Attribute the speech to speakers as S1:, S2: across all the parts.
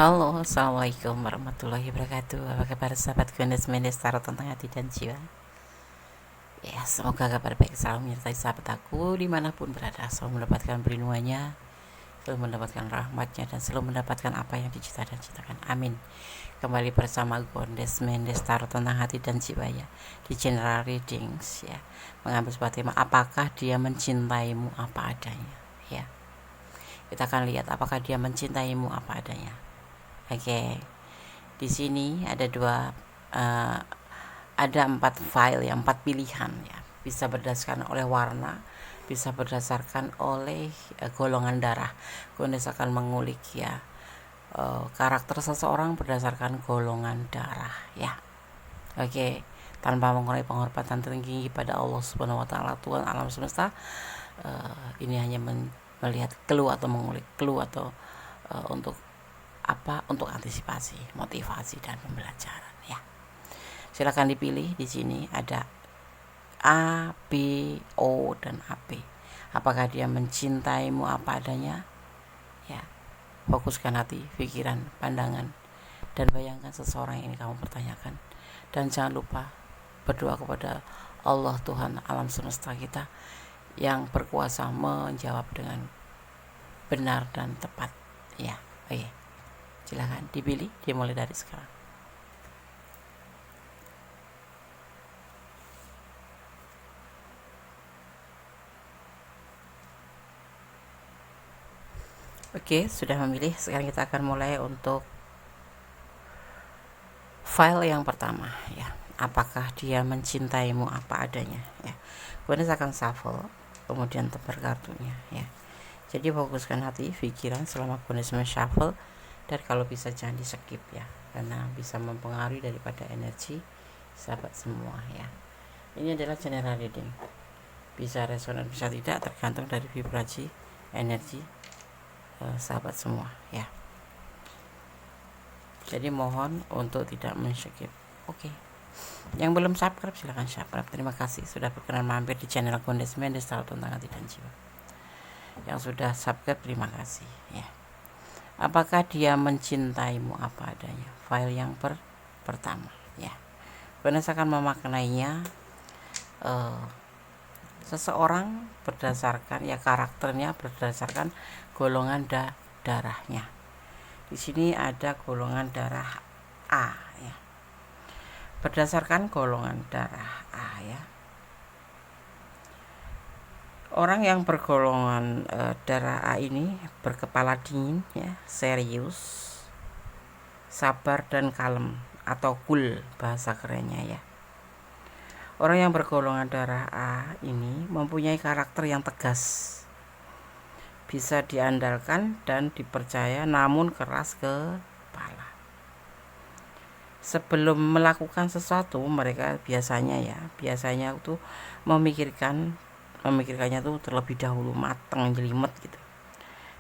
S1: Halo, assalamualaikum warahmatullahi wabarakatuh. Apa kabar sahabat Gunes Mendes Tarot tentang hati dan jiwa? Ya, semoga kabar baik selalu menyertai sahabat aku dimanapun berada, selalu mendapatkan perlindungannya, selalu mendapatkan rahmatnya, dan selalu mendapatkan apa yang dicita dan citakan. Amin. Kembali bersama Gunes Mendes Tarot tentang hati dan jiwa ya, di general readings ya, mengambil sebuah tema, apakah dia mencintaimu apa adanya ya. Kita akan lihat apakah dia mencintaimu apa adanya. Oke, di sini ada ada 4 file ya, 4 pilihan ya. Bisa berdasarkan oleh warna, bisa berdasarkan oleh golongan darah. Gunes akan mengulik ya karakter seseorang berdasarkan golongan darah ya. Oke, tanpa mengurangi penghormatan tertinggi pada Allah Subhanahu wa taala, Tuhan alam semesta. Ini hanya melihat clue atau mengulik clue atau untuk apa, untuk antisipasi, motivasi dan pembelajaran ya. Silakan dipilih. Di sini ada A, B, O dan AP. Apakah dia mencintaimu apa adanya? Ya. Fokuskan hati, pikiran, pandangan dan bayangkan seseorang yang ini kamu pertanyakan. Dan jangan lupa berdoa kepada Allah Tuhan alam semesta kita yang berkuasa menjawab dengan benar dan tepat ya. Oke. Silahkan dipilih, dimulai dari sekarang. Oke, sudah memilih. Sekarang kita akan mulai untuk file yang pertama ya. Apakah dia mencintaimu apa adanya ya. Kemudian akan shuffle, kemudian tebar kartunya ya. Jadi fokuskan hati, pikiran selama Gunes shuffle, dan kalau bisa jangan di skip ya, karena bisa mempengaruhi daripada energi sahabat semua ya. Ini adalah general reading, bisa resonan bisa tidak, tergantung dari vibrasi energi sahabat semua ya. Jadi mohon untuk tidak men-skip. Oke. Yang belum subscribe silahkan subscribe. Terima kasih sudah berkenan mampir di channel Gunes Mendes Tarot tentang hati dan jiwa. Yang sudah subscribe terima kasih ya. Apakah dia mencintaimu apa adanya? File yang pertama ya. Gunes akan memaknainya seseorang berdasarkan ya karakternya, berdasarkan golongan darahnya. Di sini ada golongan darah A ya. Berdasarkan golongan darah A ya. Orang yang bergolongan darah A ini berkepala dingin ya, serius, sabar dan kalem atau cool bahasa kerennya ya. Orang yang bergolongan darah A ini mempunyai karakter yang tegas, bisa diandalkan dan dipercaya, namun keras kepala. Sebelum melakukan sesuatu mereka biasanya itu memikirkannya tuh terlebih dahulu, matang, jelimet gitu,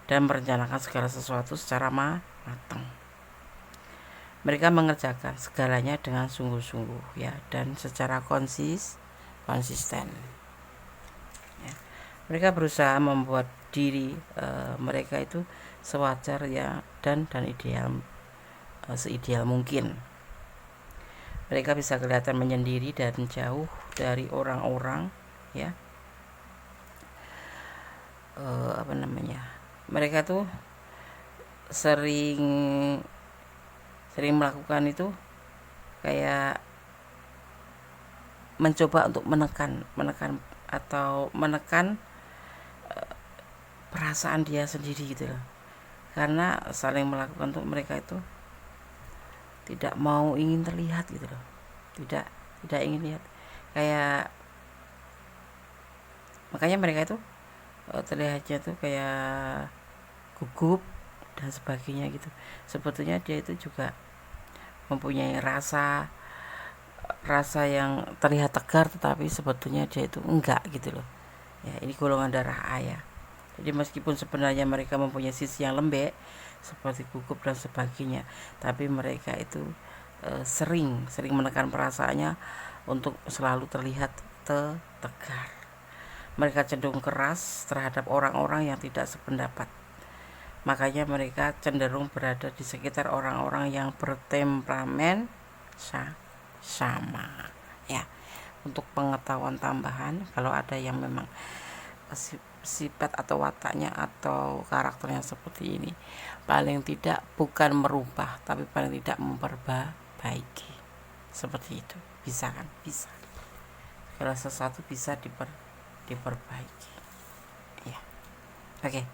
S1: dan merencanakan segala sesuatu secara matang. Mereka mengerjakan segalanya dengan sungguh-sungguh ya, dan secara konsisten ya. Mereka berusaha membuat diri mereka itu sewajar ya, dan ideal, seideal mungkin. Mereka bisa kelihatan menyendiri dan jauh dari orang-orang ya. Mereka tuh sering melakukan itu kayak mencoba untuk menekan atau menekan perasaan dia sendiri gitu loh. Karena saling melakukan tuh mereka itu tidak mau ingin terlihat gitu loh. Tidak ingin lihat. Kayak makanya mereka itu terlihatnya tuh kayak gugup dan sebagainya gitu. Sebetulnya dia itu juga mempunyai rasa yang terlihat tegar, tetapi sebetulnya dia itu enggak gitu loh ya. Ini golongan darah A ya. Jadi meskipun sebenarnya mereka mempunyai sisi yang lembek seperti gugup dan sebagainya, tapi mereka itu sering menekan perasaannya untuk selalu terlihat tegar. Mereka cenderung keras terhadap orang-orang yang tidak sependapat. makanya mereka cenderung berada di sekitar orang-orang yang bertemperamen sama ya. Untuk pengetahuan tambahan, kalau ada yang memang sifat atau wataknya atau karakternya seperti ini, paling tidak bukan merubah tapi paling tidak memperbaiki, seperti itu. Bisa kan? Bisa. Kalau sesuatu bisa diperbaiki ya. Oke,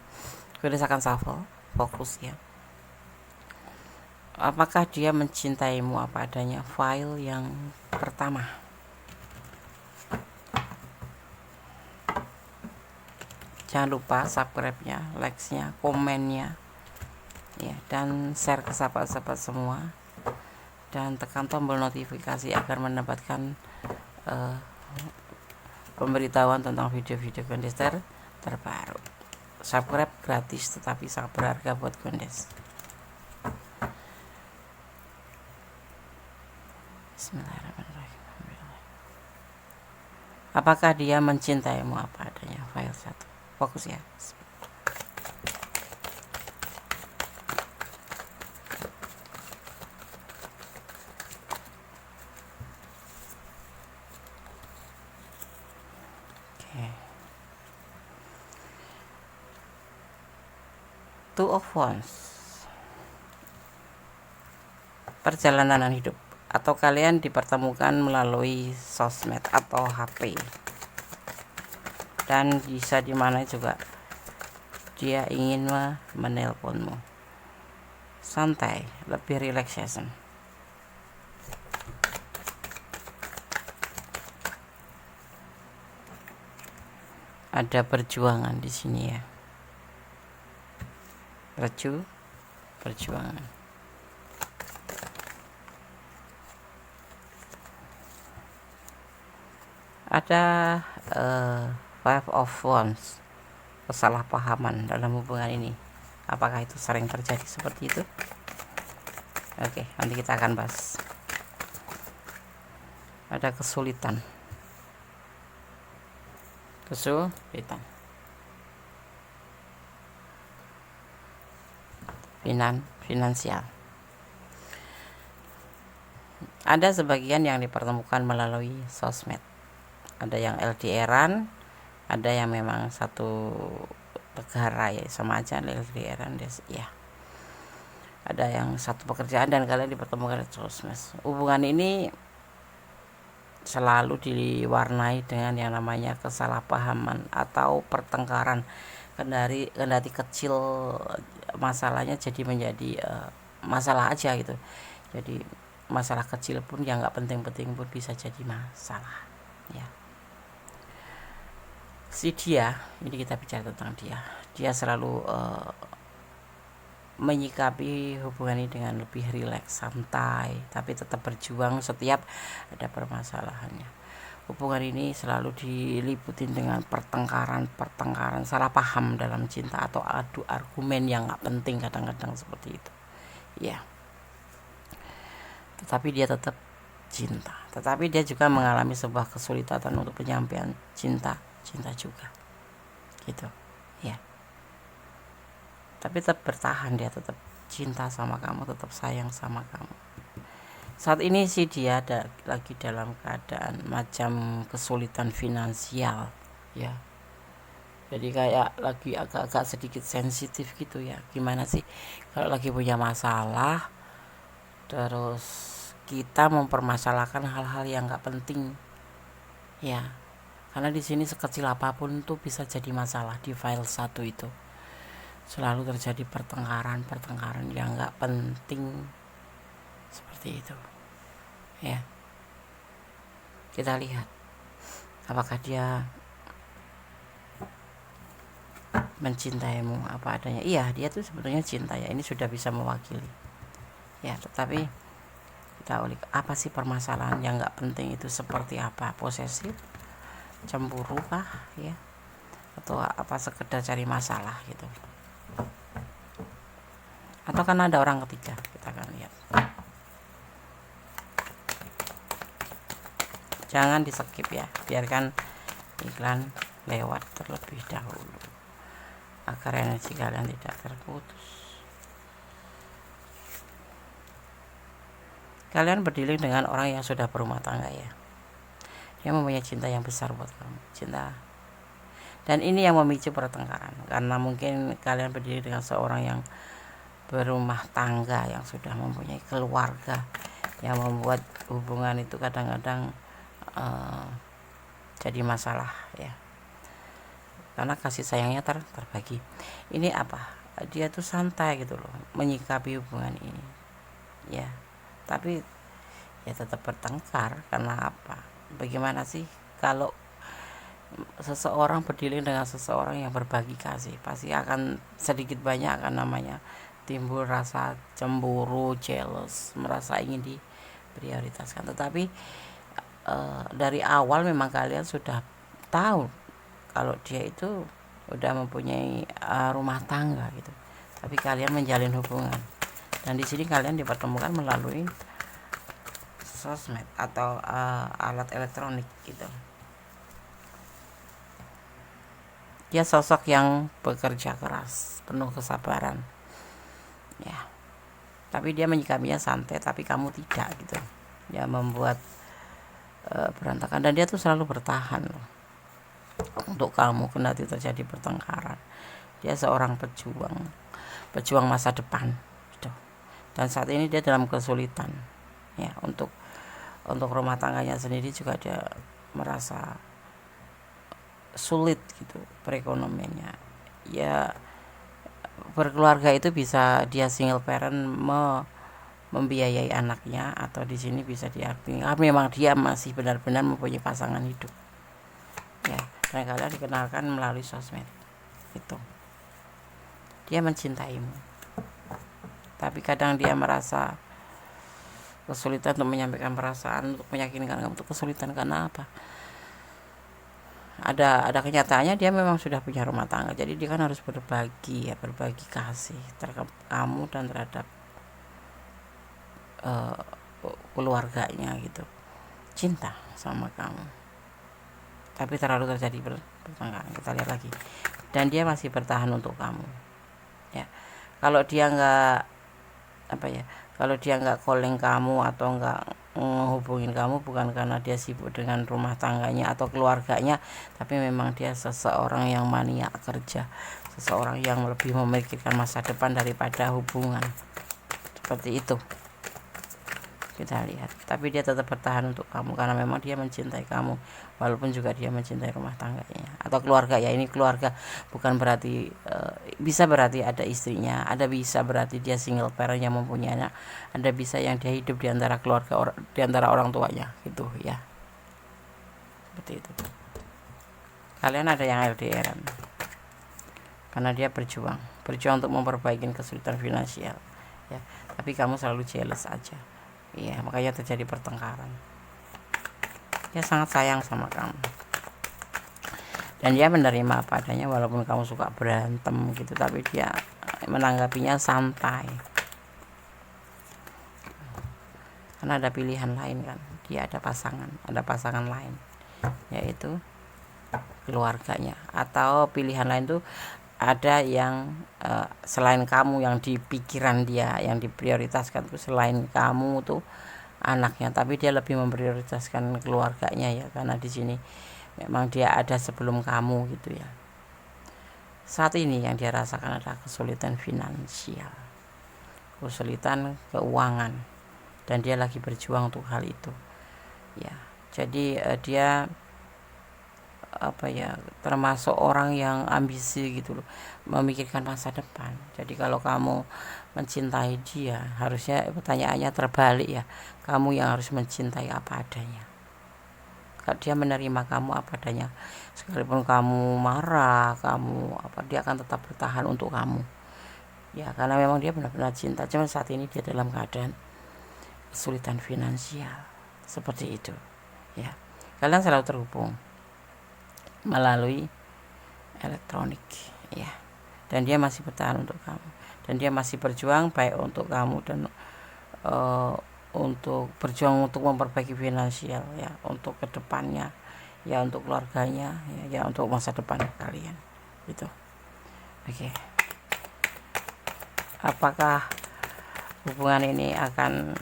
S1: gue akan shuffle, fokus ya. Apakah dia mencintaimu apa adanya? File yang pertama. Jangan lupa subscribe-nya, like-nya, komennya ya, dan share ke sahabat-sahabat semua, dan tekan tombol notifikasi agar mendapatkan pemberitahuan tentang video-video Gondes terbaru. Subscribe gratis tetapi sangat berharga buat Gondes. Bismillahirrahmanirrahim. Apakah dia mencintaimu apa adanya? File 1. Fokus ya. Oke. Two of Wands. Perjalanan hidup, atau kalian dipertemukan melalui sosmed atau HP, dan bisa dimana juga dia ingin menelponmu. Santai, lebih relaxation. Ada perjuangan di sini ya. Perjuangan. Ada Five of Wands, kesalahpahaman dalam hubungan ini. Apakah itu sering terjadi seperti itu? Oke, nanti kita akan bahas. Ada kesulitan. Finansial. Ada sebagian yang dipertemukan melalui sosmed. Ada yang LDR-an, ada yang memang satu negara ya, sama aja LDR-an ya. Ada yang satu pekerjaan dan kalian dipertemukan di sosmed. Hubungan ini selalu diwarnai dengan yang namanya kesalahpahaman atau pertengkaran. Kendati kecil masalahnya jadi menjadi masalah aja gitu. Jadi masalah kecil pun yang nggak penting-penting pun bisa jadi masalah ya. Si dia, ini kita bicara tentang dia selalu menyikapi hubungan ini dengan lebih rileks, santai, tapi tetap berjuang setiap ada permasalahannya. Hubungan ini selalu diliputin dengan pertengkaran, salah paham dalam cinta, atau adu argumen yang gak penting kadang-kadang seperti itu ya. Tetapi dia tetap cinta, tetapi dia juga mengalami sebuah kesulitan untuk penyampaian cinta juga gitu ya. Tapi tetap bertahan, dia tetap cinta sama kamu, tetap sayang sama kamu. Saat ini sih dia ada lagi dalam keadaan macam kesulitan finansial ya. Jadi kayak lagi agak-agak sedikit sensitif gitu ya. Gimana sih kalau lagi punya masalah terus kita mempermasalahkan hal-hal yang nggak penting ya. Karena di sini sekecil apapun tuh bisa jadi masalah. Di file 1 itu selalu terjadi pertengkaran yang nggak penting seperti itu ya. Kita lihat apakah dia mencintaimu apa adanya. Iya, dia tuh sebenarnya cinta ya. Ini sudah bisa mewakili ya. Tetapi kita ulik, apa sih permasalahan yang nggak penting itu seperti apa? Posesif, cemburu kah ya, atau apa sekedar cari masalah gitu, atau kan ada orang ketiga? Kita akan lihat. Jangan di skip ya, biarkan iklan lewat terlebih dahulu. agar energi kalian tidak terputus. Kalian berdealing dengan orang yang sudah berumah tangga ya. Dia mempunyai cinta yang besar buat kamu, cinta. Dan ini yang memicu pertengkaran, karena mungkin kalian berdiri dengan seorang yang berumah tangga, yang sudah mempunyai keluarga, yang membuat hubungan itu kadang-kadang jadi masalah ya, karena kasih sayangnya terbagi. Ini apa? Dia tuh santai gitu loh menyikapi hubungan ini ya, tapi ya tetap bertengkar. Karena apa? Bagaimana sih kalau seseorang berdealing dengan seseorang yang berbagi kasih, pasti akan sedikit banyak akan namanya timbul rasa cemburu, jealous, merasa ingin diprioritaskan. Tetapi dari awal memang kalian sudah tahu kalau dia itu udah mempunyai rumah tangga gitu, tapi kalian menjalin hubungan. Dan di sini kalian dipertemukan melalui sosmed atau alat elektronik gitu. Dia sosok yang bekerja keras, penuh kesabaran ya, tapi dia menyikapinya santai, tapi kamu tidak gitu ya, membuat berantakan. Dan dia tuh selalu bertahan loh untuk kamu kendati terjadi pertengkaran. Dia seorang pejuang masa depan gitu. Dan saat ini dia dalam kesulitan ya, untuk rumah tangganya sendiri juga dia merasa sulit gitu perekonomiannya ya. Berkeluarga itu bisa dia single parent membiayai anaknya, atau di sini bisa diartikan memang dia masih benar-benar mempunyai pasangan hidup ya. Dan kalian dikenalkan melalui sosmed itu. Dia mencintaimu, tapi kadang dia merasa kesulitan untuk menyampaikan perasaan, untuk meyakinkan kamu, untuk kesulitan. Karena apa? Ada kenyataannya dia memang sudah punya rumah tangga, jadi dia kan harus berbagi kasih terhadap kamu dan terhadap keluarganya gitu, cinta sama kamu, tapi terlalu terjadi pertengkaran. Kita lihat lagi, dan dia masih bertahan untuk kamu ya. Kalau dia nggak calling kamu atau nggak hubungin kamu, bukan karena dia sibuk dengan rumah tangganya atau keluarganya, tapi memang dia seseorang yang mania kerja, seseorang yang lebih memikirkan masa depan daripada hubungan. Seperti itu kita lihat. Tapi dia tetap bertahan untuk kamu karena memang dia mencintai kamu, walaupun juga dia mencintai rumah tangganya atau keluarga ya. Ini keluarga bukan berarti bisa berarti ada istrinya, ada bisa berarti dia single parent yang mempunyai anak, ada bisa yang dia hidup di antara keluarga, di antara orang tuanya gitu ya. Seperti itu. Kalian ada yang LDRan karena dia berjuang untuk memperbaiki kesulitan finansial ya, tapi kamu selalu jealous aja. Iya, makanya terjadi pertengkaran. Dia sangat sayang sama kamu, dan dia menerima apa adanya, walaupun kamu suka berantem gitu, tapi dia menanggapinya santai. Karena ada pilihan lain kan, dia ada pasangan lain, yaitu keluarganya. Atau pilihan lain tuh ada yang selain kamu, yang di pikiran dia, yang diprioritaskan tuh selain kamu tuh anaknya, tapi dia lebih memprioritaskan keluarganya ya, karena di sini memang dia ada sebelum kamu gitu ya. Saat ini yang dia rasakan adalah kesulitan finansial, kesulitan keuangan, dan dia lagi berjuang untuk hal itu ya. Jadi dia termasuk orang yang ambisi gitu loh, memikirkan masa depan. Jadi kalau kamu mencintai dia, harusnya pertanyaannya terbalik ya, kamu yang harus mencintai apa adanya. Kalau dia menerima kamu apa adanya, sekalipun kamu marah, dia akan tetap bertahan untuk kamu ya, karena memang dia benar-benar cinta. Cuma saat ini dia dalam keadaan kesulitan finansial seperti itu ya. Kalian selalu terhubung melalui elektronik ya, dan dia masih bertahan untuk kamu, dan dia masih berjuang baik untuk kamu dan untuk berjuang untuk memperbaiki finansial ya, untuk kedepannya ya, untuk keluarganya ya, untuk masa depan kalian gitu. Oke, apakah hubungan ini akan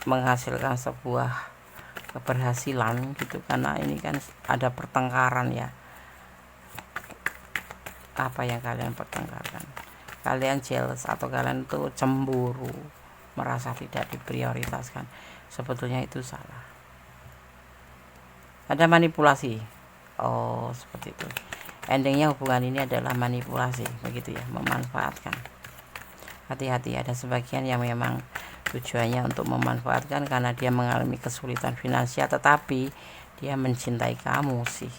S1: menghasilkan sebuah keberhasilan gitu, karena ini kan ada pertengkaran ya. Apa yang kalian pertengkarkan? Kalian jealous atau kalian tuh cemburu, merasa tidak diprioritaskan. Sebetulnya itu salah. Ada manipulasi. Oh, seperti itu. Endingnya hubungan ini adalah manipulasi, begitu ya, memanfaatkan. Hati-hati, ada sebagian yang memang tujuannya untuk memanfaatkan karena dia mengalami kesulitan finansial, tetapi dia mencintai kamu sih,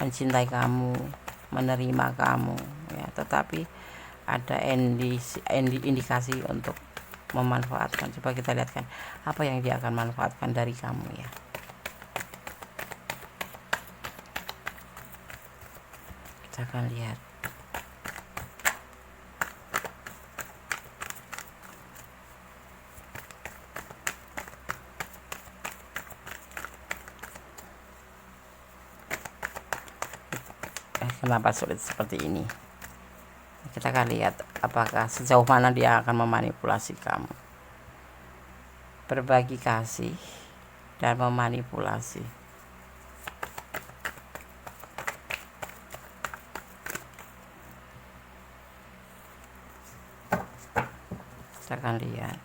S1: mencintai kamu, menerima kamu ya, tetapi ada indikasi untuk memanfaatkan. Coba kita lihatkan apa yang dia akan manfaatkan dari kamu ya. Kita akan lihat. Kenapa sulit seperti ini? Kita akan lihat apakah sejauh mana dia akan memanipulasi kamu. Berbagi kasih dan memanipulasi. Kita akan lihat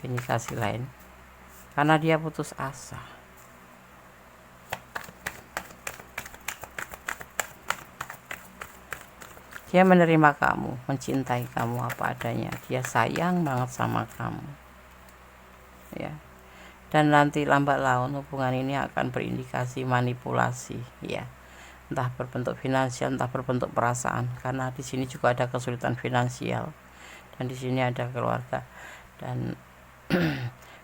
S1: indikasi lain, karena dia putus asa. Dia menerima kamu, mencintai kamu apa adanya. Dia sayang banget sama kamu ya. Dan nanti lambat laun hubungan ini akan berindikasi manipulasi ya, entah berbentuk finansial, entah berbentuk perasaan, karena di sini juga ada kesulitan finansial dan di sini ada keluarga. Dan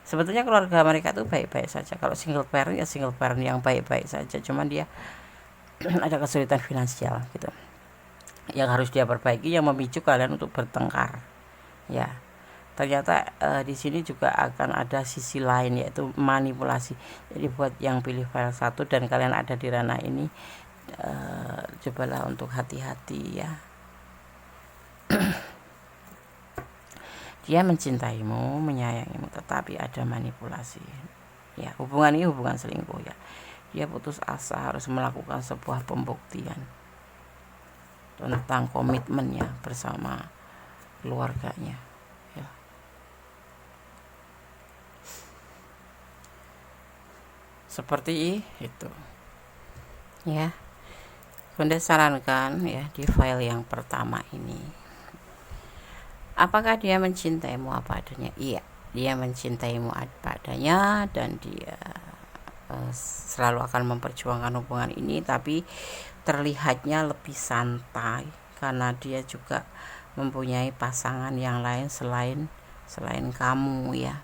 S1: sebetulnya keluarga mereka tuh baik-baik saja. Kalau single parent ya single parent yang baik-baik saja, cuman dia ada kesulitan finansial gitu yang harus dia perbaiki, yang memicu kalian untuk bertengkar ya. Ternyata di sini juga akan ada sisi lain, yaitu manipulasi. Jadi buat yang pilih file 1 dan kalian ada di ranah ini, cobalah untuk hati-hati ya. Dia mencintaimu, menyayangimu, tetapi ada manipulasi ya. Hubungan ini hubungan selingkuh ya. Dia putus asa, harus melakukan sebuah pembuktian tentang komitmennya bersama keluarganya ya. Seperti itu ya. Bunda sarankan ya, di file yang pertama ini, apakah dia mencintaimu apa adanya? Iya, dia mencintaimu apa adanya, dan dia selalu akan memperjuangkan hubungan ini, tapi terlihatnya lebih santai karena dia juga mempunyai pasangan yang lain selain kamu ya.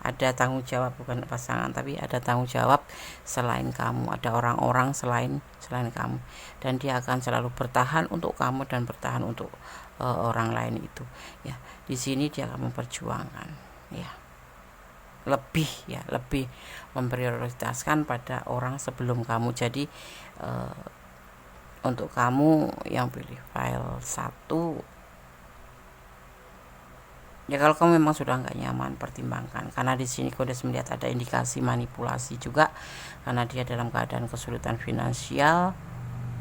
S1: Ada tanggung jawab, bukan pasangan tapi ada tanggung jawab selain kamu, ada orang-orang selain kamu, dan dia akan selalu bertahan untuk kamu dan bertahan untuk orang lain itu ya. Di sini dia akan memperjuangkan ya, lebih memprioritaskan pada orang sebelum kamu. Jadi untuk kamu yang pilih file 1 ya, kalau kamu memang sudah nggak nyaman, pertimbangkan, karena di sini kode melihat ada indikasi manipulasi juga, karena dia dalam keadaan kesulitan finansial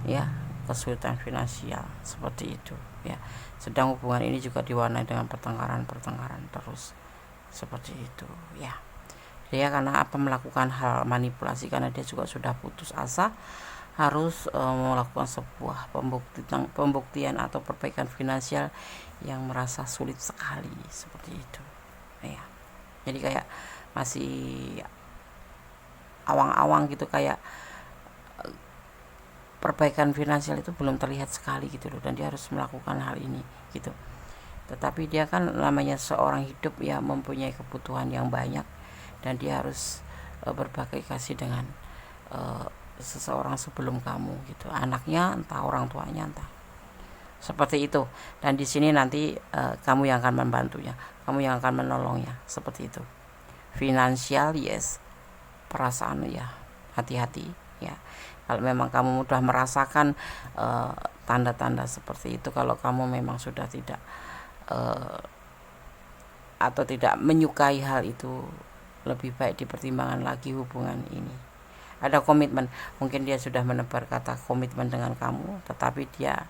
S1: ya, kesulitan finansial seperti itu ya. Sedang hubungan ini juga diwarnai dengan pertengkaran terus seperti itu ya. Dia karena apa melakukan hal manipulasi, karena dia juga sudah putus asa, harus melakukan sebuah pembuktian atau perbaikan finansial yang merasa sulit sekali seperti itu ya. Jadi kayak masih awang-awang gitu, kayak perbaikan finansial itu belum terlihat sekali gitu loh, dan dia harus melakukan hal ini gitu. Tetapi dia kan namanya seorang hidup ya, mempunyai kebutuhan yang banyak, dan dia harus berbagi kasih dengan seseorang sebelum kamu gitu, anaknya, entah orang tuanya, entah seperti itu. Dan di sini nanti kamu yang akan membantunya, kamu yang akan menolongnya seperti itu. Finansial yes, perasaan ya hati-hati ya. Kalau memang kamu mudah merasakan tanda-tanda seperti itu. Kalau kamu memang sudah tidak atau tidak menyukai hal itu, lebih baik dipertimbangkan lagi hubungan ini. Ada komitmen, mungkin dia sudah menebar kata komitmen dengan kamu, tetapi dia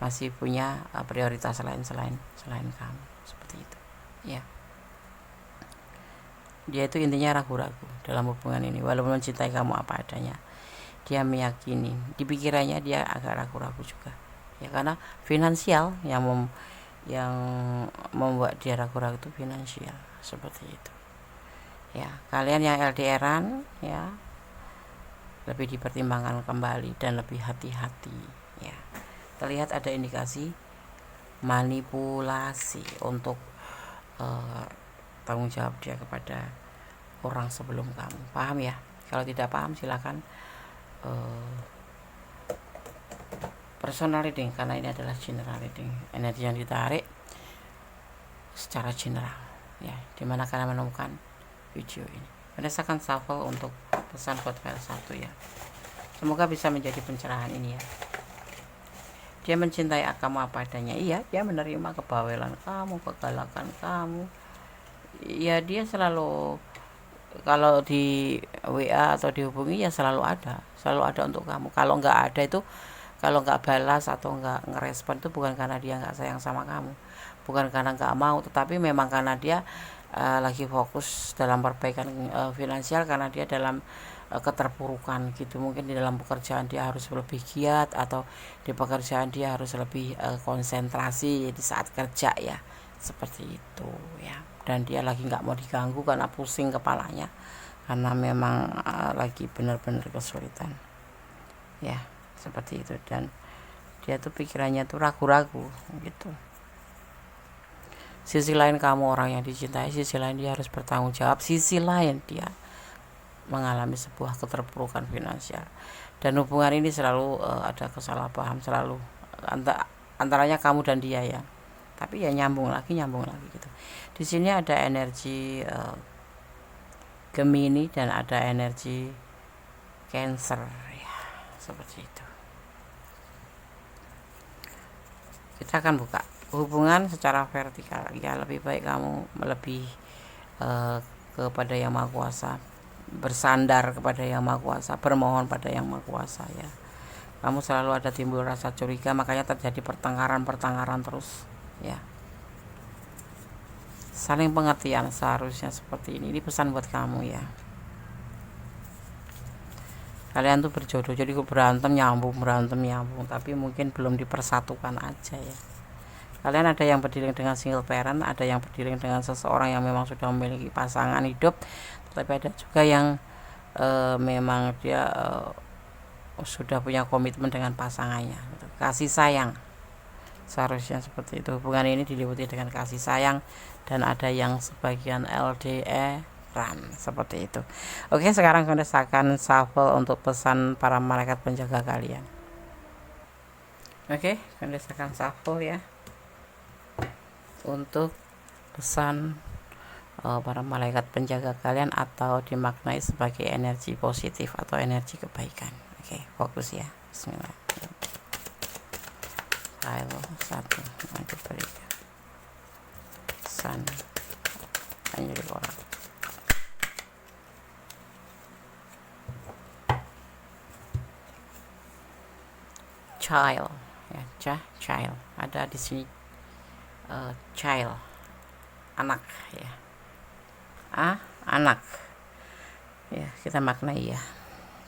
S1: masih punya prioritas selain kamu, seperti itu ya. Dia itu intinya ragu-ragu dalam hubungan ini, walaupun mencintai kamu apa adanya. Dia meyakini, di pikirannya dia agak ragu-ragu juga ya, karena finansial yang membuat dia ragu-ragu itu finansial, seperti itu ya. Kalian yang LDRan ya, lebih dipertimbangkan kembali dan lebih hati-hati ya. Terlihat ada indikasi manipulasi untuk tanggung jawab dia kepada orang sebelum kamu. Paham ya? Kalau tidak paham silakan personal reading, karena ini adalah general reading, energi yang ditarik secara general ya. Dimana kalian menemukan video ini berdasarkan shuffle untuk pesan buat file 1 ya. Semoga bisa menjadi pencerahan ini ya. Dia mencintai kamu apa adanya, iya. Dia menerima kebawelan kamu, kegalakan kamu ya. Dia selalu, kalau di WA atau dihubungi ya selalu ada untuk kamu. Kalau nggak ada itu, kalau nggak balas atau nggak ngerespon itu bukan karena dia nggak sayang sama kamu, bukan karena nggak mau, tetapi memang karena dia lagi fokus dalam perbaikan finansial, karena dia dalam keterpurukan gitu. Mungkin di dalam pekerjaan dia harus lebih giat, atau di pekerjaan dia harus lebih konsentrasi di saat kerja ya, seperti itu ya. Dan dia lagi nggak mau diganggu karena pusing kepalanya, karena memang lagi benar-benar kesulitan ya, seperti itu. Dan dia tuh pikirannya tuh ragu-ragu gitu. Sisi lain kamu orang yang dicintai, sisi lain dia harus bertanggung jawab, sisi lain dia mengalami sebuah keterpurukan finansial. Dan hubungan ini selalu ada kesalahpaham, selalu antaranya kamu dan dia ya. Tapi ya nyambung lagi gitu. Di sini ada energi Gemini dan ada energi Cancer ya, seperti itu. Kita akan buka hubungan secara vertikal ya. Lebih baik kamu kepada Yang Maha Kuasa, bersandar kepada Yang Maha Kuasa, bermohon pada Yang Maha Kuasa ya. Kamu selalu ada timbul rasa curiga, makanya terjadi pertengkaran terus ya. Saling pengertian seharusnya seperti ini. Ini pesan buat kamu ya. Kalian tuh berjodoh, jadi berantem nyambung, tapi mungkin belum dipersatukan aja ya. Kalian ada yang berdiri dengan single parent, ada yang berdiri dengan seseorang yang memang sudah memiliki pasangan hidup, tapi ada juga yang memang dia sudah punya komitmen dengan pasangannya gitu. Kasih sayang, seharusnya seperti itu. Hubungan ini diliputi dengan kasih sayang, dan ada yang sebagian LDRan, seperti itu. Oke, sekarang kita akan shuffle untuk pesan para malaikat penjaga kalian. Oke, kita akan shuffle ya untuk pesan para malaikat penjaga kalian, atau dimaknai sebagai energi positif atau energi kebaikan. Oke, fokus ya. Bismillah. File 1 maju berikan pesan anjir orang. Child ya, child ada di sini. Child, anak ya, anak ya. Kita maknai ya,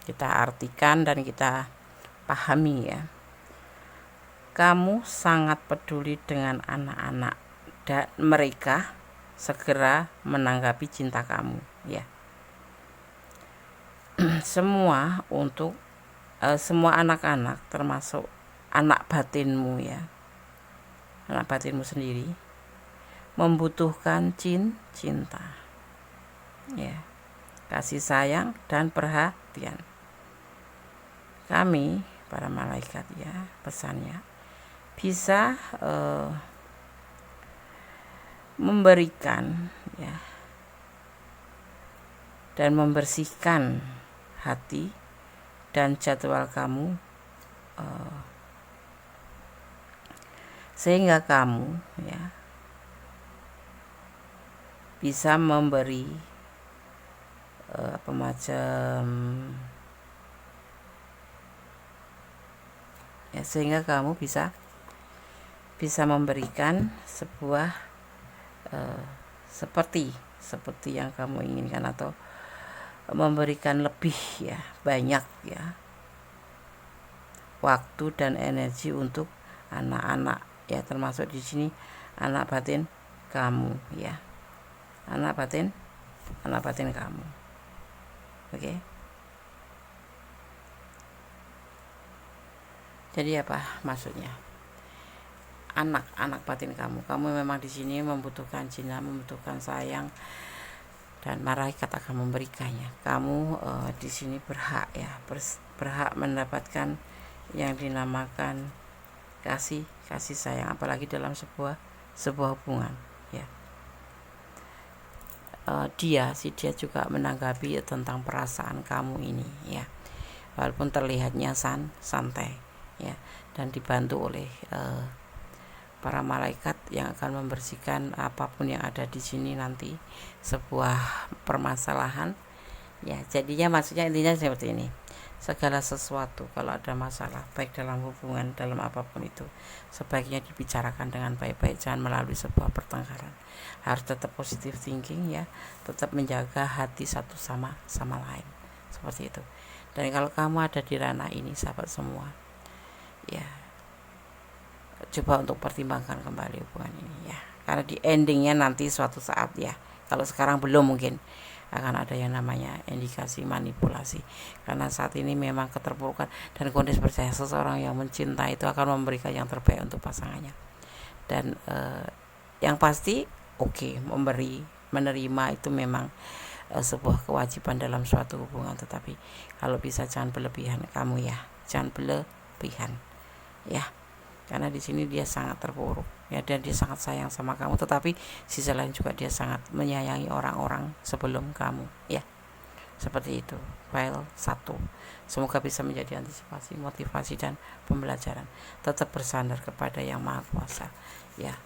S1: kita artikan dan kita pahami ya. Kamu sangat peduli dengan anak-anak, dan mereka segera menanggapi cinta kamu ya. Semua anak-anak, termasuk anak batinmu ya, anak batinmu sendiri, membutuhkan cinta ya, kasih sayang dan perhatian. Kami para malaikat ya, pesannya bisa memberikan ya, dan membersihkan hati dan jadwal kamu sehingga kamu ya bisa memberi apa macam ya, sehingga kamu bisa memberikan sebuah seperti yang kamu inginkan, atau memberikan lebih ya, banyak ya, waktu dan energi untuk anak-anak ya, termasuk di sini anak batin kamu ya, anak batin kamu. Oke. Jadi apa maksudnya? Anak batin kamu memang di sini membutuhkan cinta, membutuhkan sayang, dan malaikat akan memberikannya. Kamu di sini berhak ya, berhak mendapatkan yang dinamakan kasih sayang, apalagi dalam sebuah hubungan ya. Dia juga menanggapi tentang perasaan kamu ini ya, walaupun terlihatnya santai ya, dan dibantu oleh para malaikat yang akan membersihkan apapun yang ada di sini nanti, sebuah permasalahan ya. Jadinya maksudnya intinya seperti ini, segala sesuatu kalau ada masalah baik dalam hubungan, dalam apapun itu, sebaiknya dibicarakan dengan baik-baik, jangan melalui sebuah pertengkaran. Harus tetap positive thinking ya, tetap menjaga hati satu sama lain, seperti itu. Dan kalau kamu ada di ranah ini sahabat semua ya, coba untuk pertimbangkan kembali hubungan ini ya, karena di endingnya nanti suatu saat ya, kalau sekarang belum, mungkin akan ada yang namanya indikasi manipulasi, karena saat ini memang keterpurukan. Dan kondisi percaya, seseorang yang mencintai itu akan memberikan yang terbaik untuk pasangannya, dan yang pasti menerima itu memang sebuah kewajiban dalam suatu hubungan, tetapi kalau bisa jangan berlebihan kamu ya, jangan berlebihan ya, karena di sini dia sangat terpuruk ya, dan dia sangat sayang sama kamu, tetapi sisi lain juga dia sangat menyayangi orang-orang sebelum kamu ya, seperti itu. File 1 semoga bisa menjadi antisipasi, motivasi, dan pembelajaran. Tetap bersandar kepada Yang Maha Kuasa ya,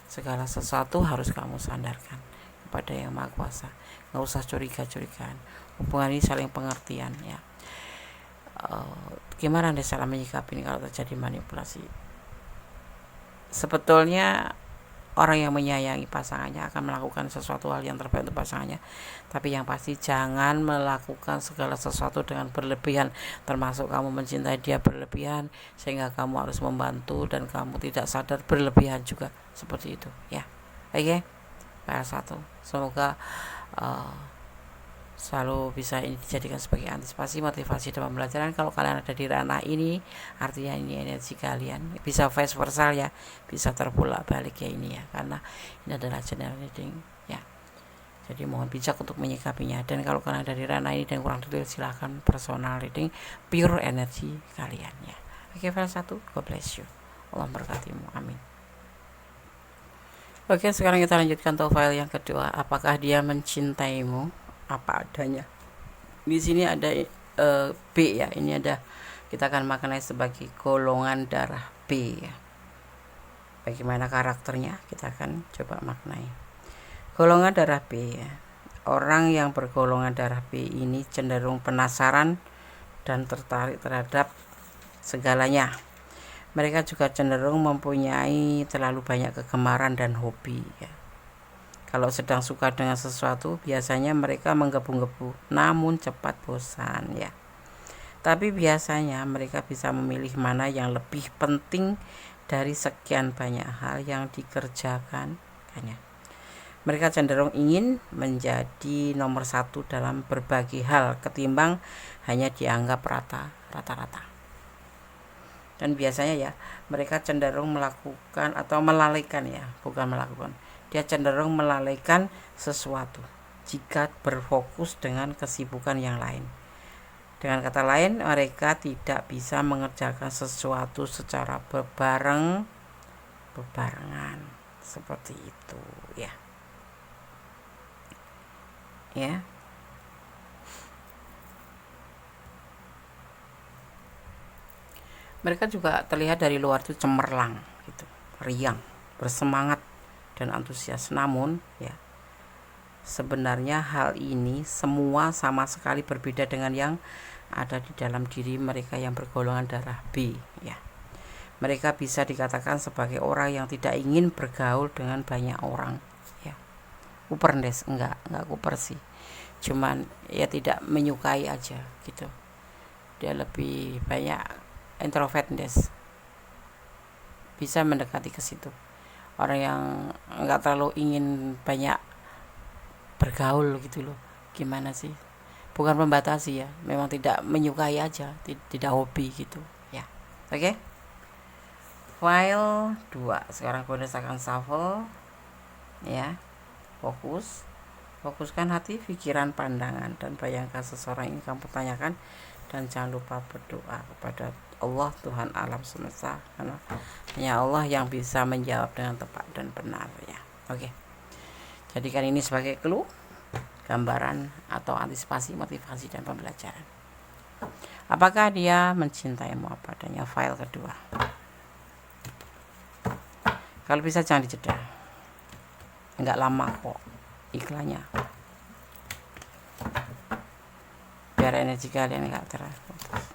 S1: segala sesuatu harus kamu sandarkan kepada Yang Maha Kuasa, nggak usah curigaan. Hubungan ini saling pengertian ya. Gimana Anda salah menyikapi ini kalau terjadi manipulasi? Sebetulnya orang yang menyayangi pasangannya akan melakukan sesuatu hal yang terbaik untuk pasangannya, tapi yang pasti jangan melakukan segala sesuatu dengan berlebihan, termasuk kamu mencintai dia berlebihan sehingga kamu harus membantu dan kamu tidak sadar berlebihan juga, seperti itu ya. Oke, PR1 semoga selalu bisa ini dijadikan sebagai antisipasi, motivasi, dan pembelajaran. Kalau kalian ada di ranah ini, artinya ini energi kalian bisa vice versa ya, bisa terbolak balik ya ini ya, karena ini adalah general reading ya. Jadi mohon bijak untuk menyikapinya. Dan kalau kalian ada di ranah ini dan kurang detail, silahkan personal reading pure energi kalian ya. Oke, file 1, God bless you, Allah berkatimu, amin. Oke, sekarang kita lanjutkan untuk file yang kedua. Apakah dia mencintaimu apa adanya? Di sini ada B ya, ini ada, kita akan maknai sebagai golongan darah B ya. Bagaimana karakternya kita akan coba maknai. Golongan darah B ya, orang yang bergolongan darah B ini cenderung penasaran dan tertarik terhadap segalanya. Mereka juga cenderung mempunyai terlalu banyak kegemaran dan hobi ya. Kalau sedang suka dengan sesuatu, biasanya mereka menggebu-gebu, namun cepat bosan ya. Tapi biasanya mereka bisa memilih mana yang lebih penting dari sekian banyak hal yang dikerjakan. Mereka cenderung ingin menjadi nomor 1 dalam berbagai hal ketimbang hanya dianggap rata-rata. Dan biasanya ya, mereka cenderung melakukan atau melalaikan ya, bukan melakukan. Dia cenderung melalaikan sesuatu jika berfokus dengan kesibukan yang lain. Dengan kata lain, mereka tidak bisa mengerjakan sesuatu secara bebarengan, seperti itu ya. Ya. Mereka juga terlihat dari luar itu cemerlang gitu. riang, bersemangat dan antusias. Namun ya, sebenarnya hal ini semua sama sekali berbeda dengan yang ada di dalam diri mereka yang bergolongan darah B ya. Mereka bisa dikatakan sebagai orang yang tidak ingin bergaul dengan banyak orang ya. Kupernes, enggak kuper sih, cuman ya tidak menyukai aja gitu. Dia lebih banyak introvert des, bisa mendekati ke situ. Orang yang enggak terlalu ingin banyak bergaul gitu loh. Gimana sih, bukan membatasi ya, memang tidak menyukai aja, tidak hobi gitu ya. Oke. File 2. Sekarang Bondes akan shuffle ya. Fokuskan hati, pikiran, pandangan, dan bayangkan seseorang yang kamu tanyakan. Dan jangan lupa berdoa kepada Allah, Tuhan alam semesta, karena hanya Allah yang bisa menjawab dengan tepat dan benar ya. Oke. Jadikan ini sebagai clue, gambaran atau antisipasi, motivasi, dan pembelajaran. Apakah dia mencintaimu apa adanya? File kedua. Kalau bisa jangan dijeda, enggak lama kok iklannya, biar energi kalian enggak terputus.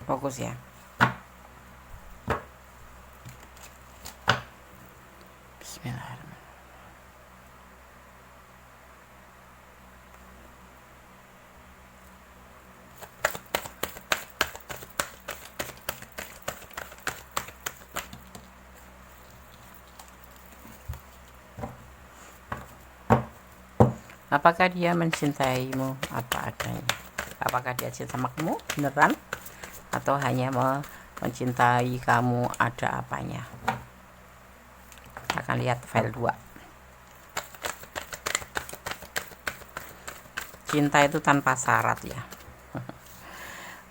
S1: Fokus ya. Bismillahirrahmanirrahim. Apakah dia mencintaimu apa adanya? Apakah dia cinta sama kamu beneran, atau hanya mencintai kamu ada apanya? Kita akan lihat file 2. Cinta itu tanpa syarat ya.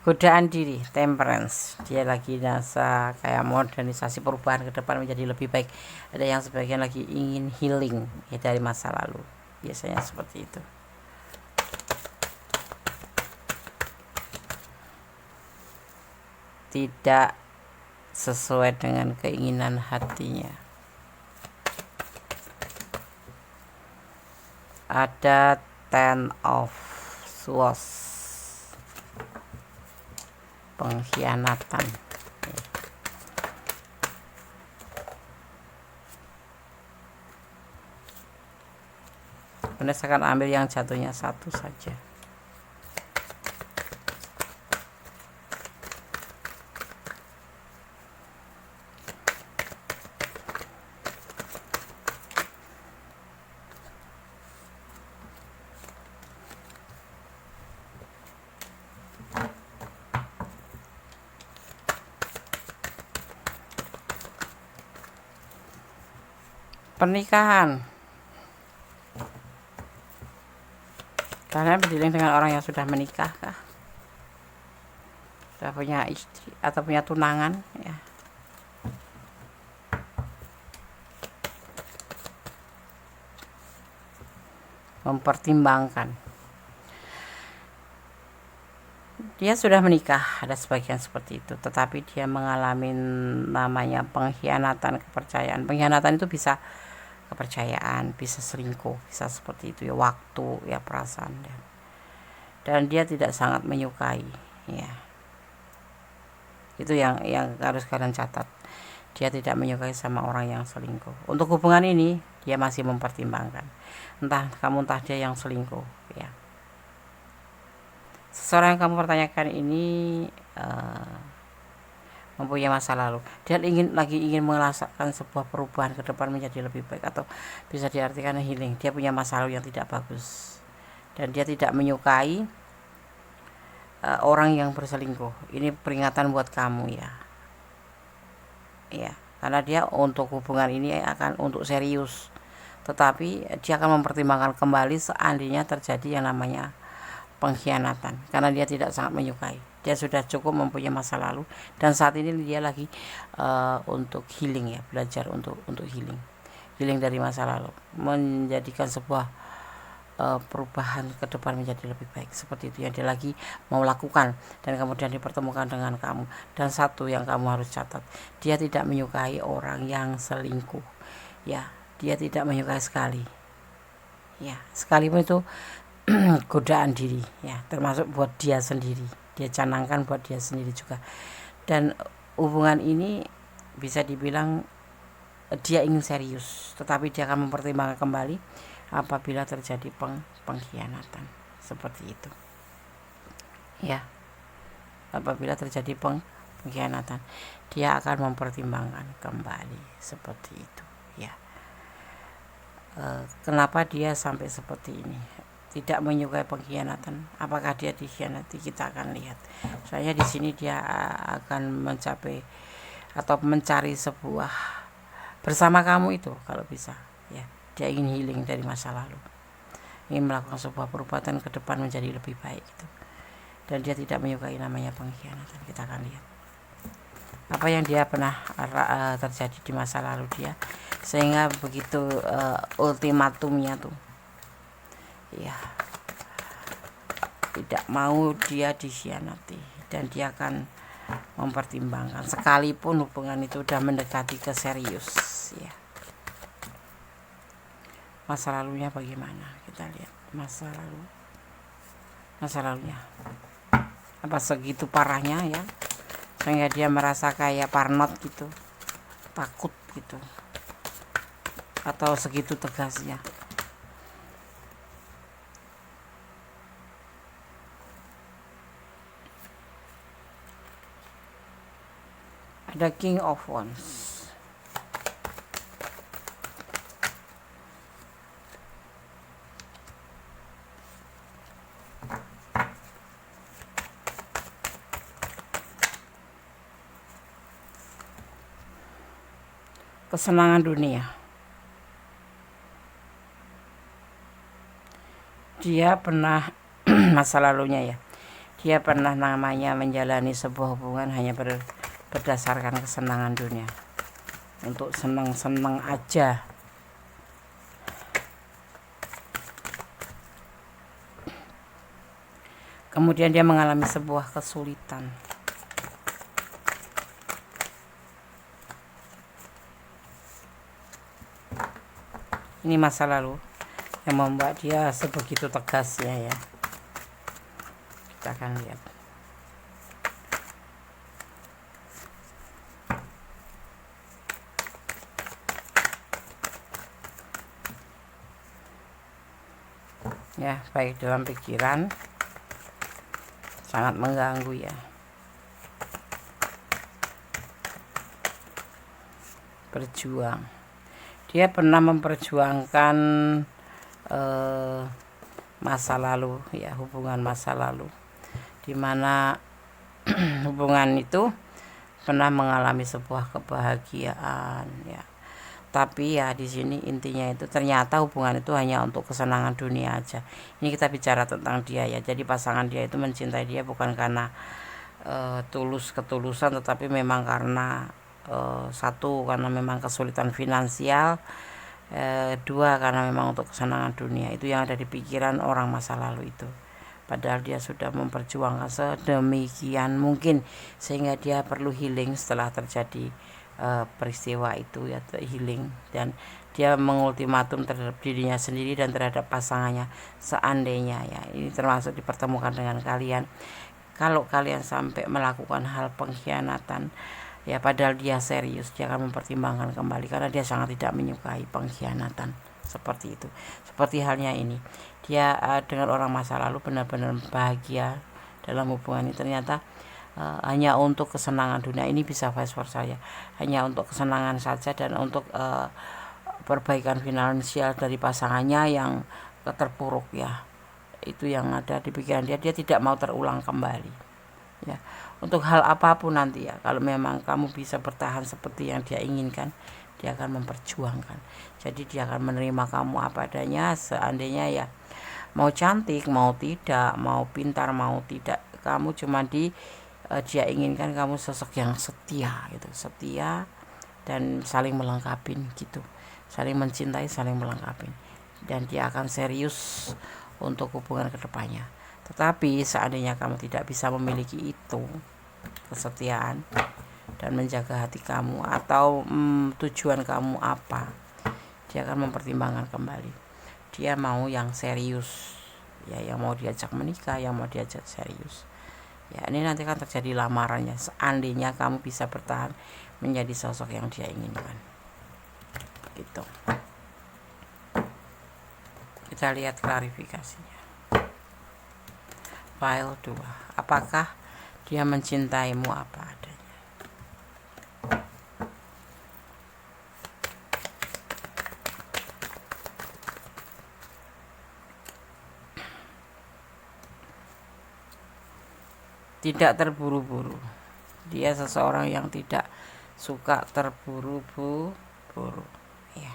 S1: Godaan diri, temperance. Dia lagi nasa kayak modernisasi, perubahan ke depan menjadi lebih baik. Ada yang sebagian lagi ingin healing ya dari masa lalu. Biasanya seperti itu. Tidak sesuai dengan keinginan hatinya. Ada 10 of Swords, pengkhianatan. Bondes akan ambil yang jatuhnya satu saja. Pernikahan. Kalian berdialog dengan orang yang sudah menikah kah? Sudah punya istri atau punya tunangan ya. Mempertimbangkan. Dia sudah menikah, ada sebagian seperti itu, tetapi dia mengalami namanya pengkhianatan kepercayaan. Pengkhianatan itu bisa kepercayaan, bisa selingkuh, bisa seperti itu ya, waktu ya, perasaan dan dia tidak sangat menyukai ya. Itu yang harus kalian catat. Dia tidak menyukai sama orang yang selingkuh. Untuk hubungan ini dia masih mempertimbangkan, entah kamu entah dia yang selingkuh ya. Seseorang yang kamu pertanyakan ini mempunyai masa lalu. Dia ingin merasakan sebuah perubahan ke depan menjadi lebih baik, atau bisa diartikan healing. Dia punya masa lalu yang tidak bagus dan dia tidak menyukai orang yang berselingkuh. Ini peringatan buat kamu ya. Ya, karena dia untuk hubungan ini akan untuk serius. Tetapi dia akan mempertimbangkan kembali seandainya terjadi yang namanya pengkhianatan, karena dia tidak sangat menyukai. Dia sudah cukup mempunyai masa lalu dan saat ini dia lagi untuk healing ya, belajar untuk healing dari masa lalu, menjadikan sebuah perubahan ke depan menjadi lebih baik, seperti itu yang dia lagi mau lakukan, dan kemudian dipertemukan dengan kamu. Dan satu yang kamu harus catat, dia tidak menyukai orang yang selingkuh, ya. Dia tidak menyukai sekali, ya, sekalipun itu godaan diri, ya, termasuk buat dia sendiri, dia canangkan buat dia sendiri juga. Dan hubungan ini bisa dibilang dia ingin serius, tetapi dia akan mempertimbangkan kembali apabila terjadi pengkhianatan, seperti itu, ya. Apabila terjadi pengkhianatan, dia akan mempertimbangkan kembali, seperti itu, ya. Kenapa dia sampai seperti ini, tidak menyukai pengkhianatan? Apakah dia dikhianati? Kita akan lihat. Soalnya di sini dia akan mencapai atau mencari sebuah bersama kamu itu, kalau bisa, ya. Dia ingin healing dari masa lalu, ingin melakukan sebuah perbuatan ke depan menjadi lebih baik itu. Dan dia tidak menyukai namanya pengkhianatan. Kita akan lihat apa yang dia pernah terjadi di masa lalu dia, sehingga begitu ultimatumnya tuh, ya, tidak mau dia dikhianati, dan dia akan mempertimbangkan sekalipun hubungan itu udah mendekati ke serius, ya. Masa lalunya bagaimana, kita lihat masa lalunya apa segitu parahnya, ya, sehingga dia merasa kayak parnot gitu, takut gitu, atau segitu tegasnya. Ada King of Wands. Kesenangan dunia. Dia pernah masa lalunya, ya, dia pernah namanya menjalani sebuah hubungan hanya berdasarkan kesenangan dunia, untuk senang-senang aja. Kemudian dia mengalami sebuah kesulitan. Ini masa lalu yang membuat dia sebegitu tegasnya, ya. Kita akan lihat. Ya, baik dalam pikiran, sangat mengganggu, ya. Berjuang. Dia pernah memperjuangkan masa lalu, ya, hubungan masa lalu, dimana hubungan itu pernah mengalami sebuah kebahagiaan, ya. Tapi ya di sini intinya itu ternyata hubungan itu hanya untuk kesenangan dunia aja. Ini kita bicara tentang dia, ya. Jadi pasangan dia itu mencintai dia bukan karena ketulusan, tetapi memang karena satu, karena memang kesulitan finansial, dua, karena memang untuk kesenangan dunia. Itu yang ada di pikiran orang masa lalu itu. Padahal dia sudah memperjuangkan sedemikian mungkin, sehingga dia perlu healing setelah terjadi peristiwa itu, ya, healing. Dan dia mengultimatum terhadap dirinya sendiri dan terhadap pasangannya, seandainya, ya, ini termasuk dipertemukan dengan kalian, kalau kalian sampai melakukan hal pengkhianatan, ya, padahal dia serius, dia akan mempertimbangkan kembali karena dia sangat tidak menyukai pengkhianatan, seperti itu. Seperti halnya ini, dia dengan orang masa lalu benar-benar bahagia dalam hubungan ini, ternyata hanya untuk kesenangan dunia. Ini bisa vice versa, ya, hanya untuk kesenangan saja dan untuk perbaikan finansial dari pasangannya yang terpuruk, ya. Itu yang ada di pikiran dia. Dia tidak mau terulang kembali, ya. Untuk hal apapun nanti, ya, kalau memang kamu bisa bertahan seperti yang dia inginkan, dia akan memperjuangkan. Jadi dia akan menerima kamu apa adanya, seandainya, ya, mau cantik, mau tidak, mau pintar, mau tidak, kamu cuma dia inginkan kamu sosok yang setia, gitu, setia dan saling melengkapi, gitu, saling mencintai, saling melengkapi. dan dia akan serius untuk hubungan kedepannya. Tetapi seandainya kamu tidak bisa memiliki itu, kesetiaan dan menjaga hati kamu, atau tujuan kamu apa, dia akan mempertimbangkan kembali. Dia mau yang serius, ya, yang mau diajak menikah, yang mau diajak serius. Ya, ini nanti akan terjadi lamarannya seandainya kamu bisa bertahan menjadi sosok yang dia inginkan. Gitu. Kita lihat klarifikasinya. File 2. Apakah dia mencintaimu apa adanya? Tidak terburu-buru. Dia seseorang yang tidak suka terburu-buru, ya.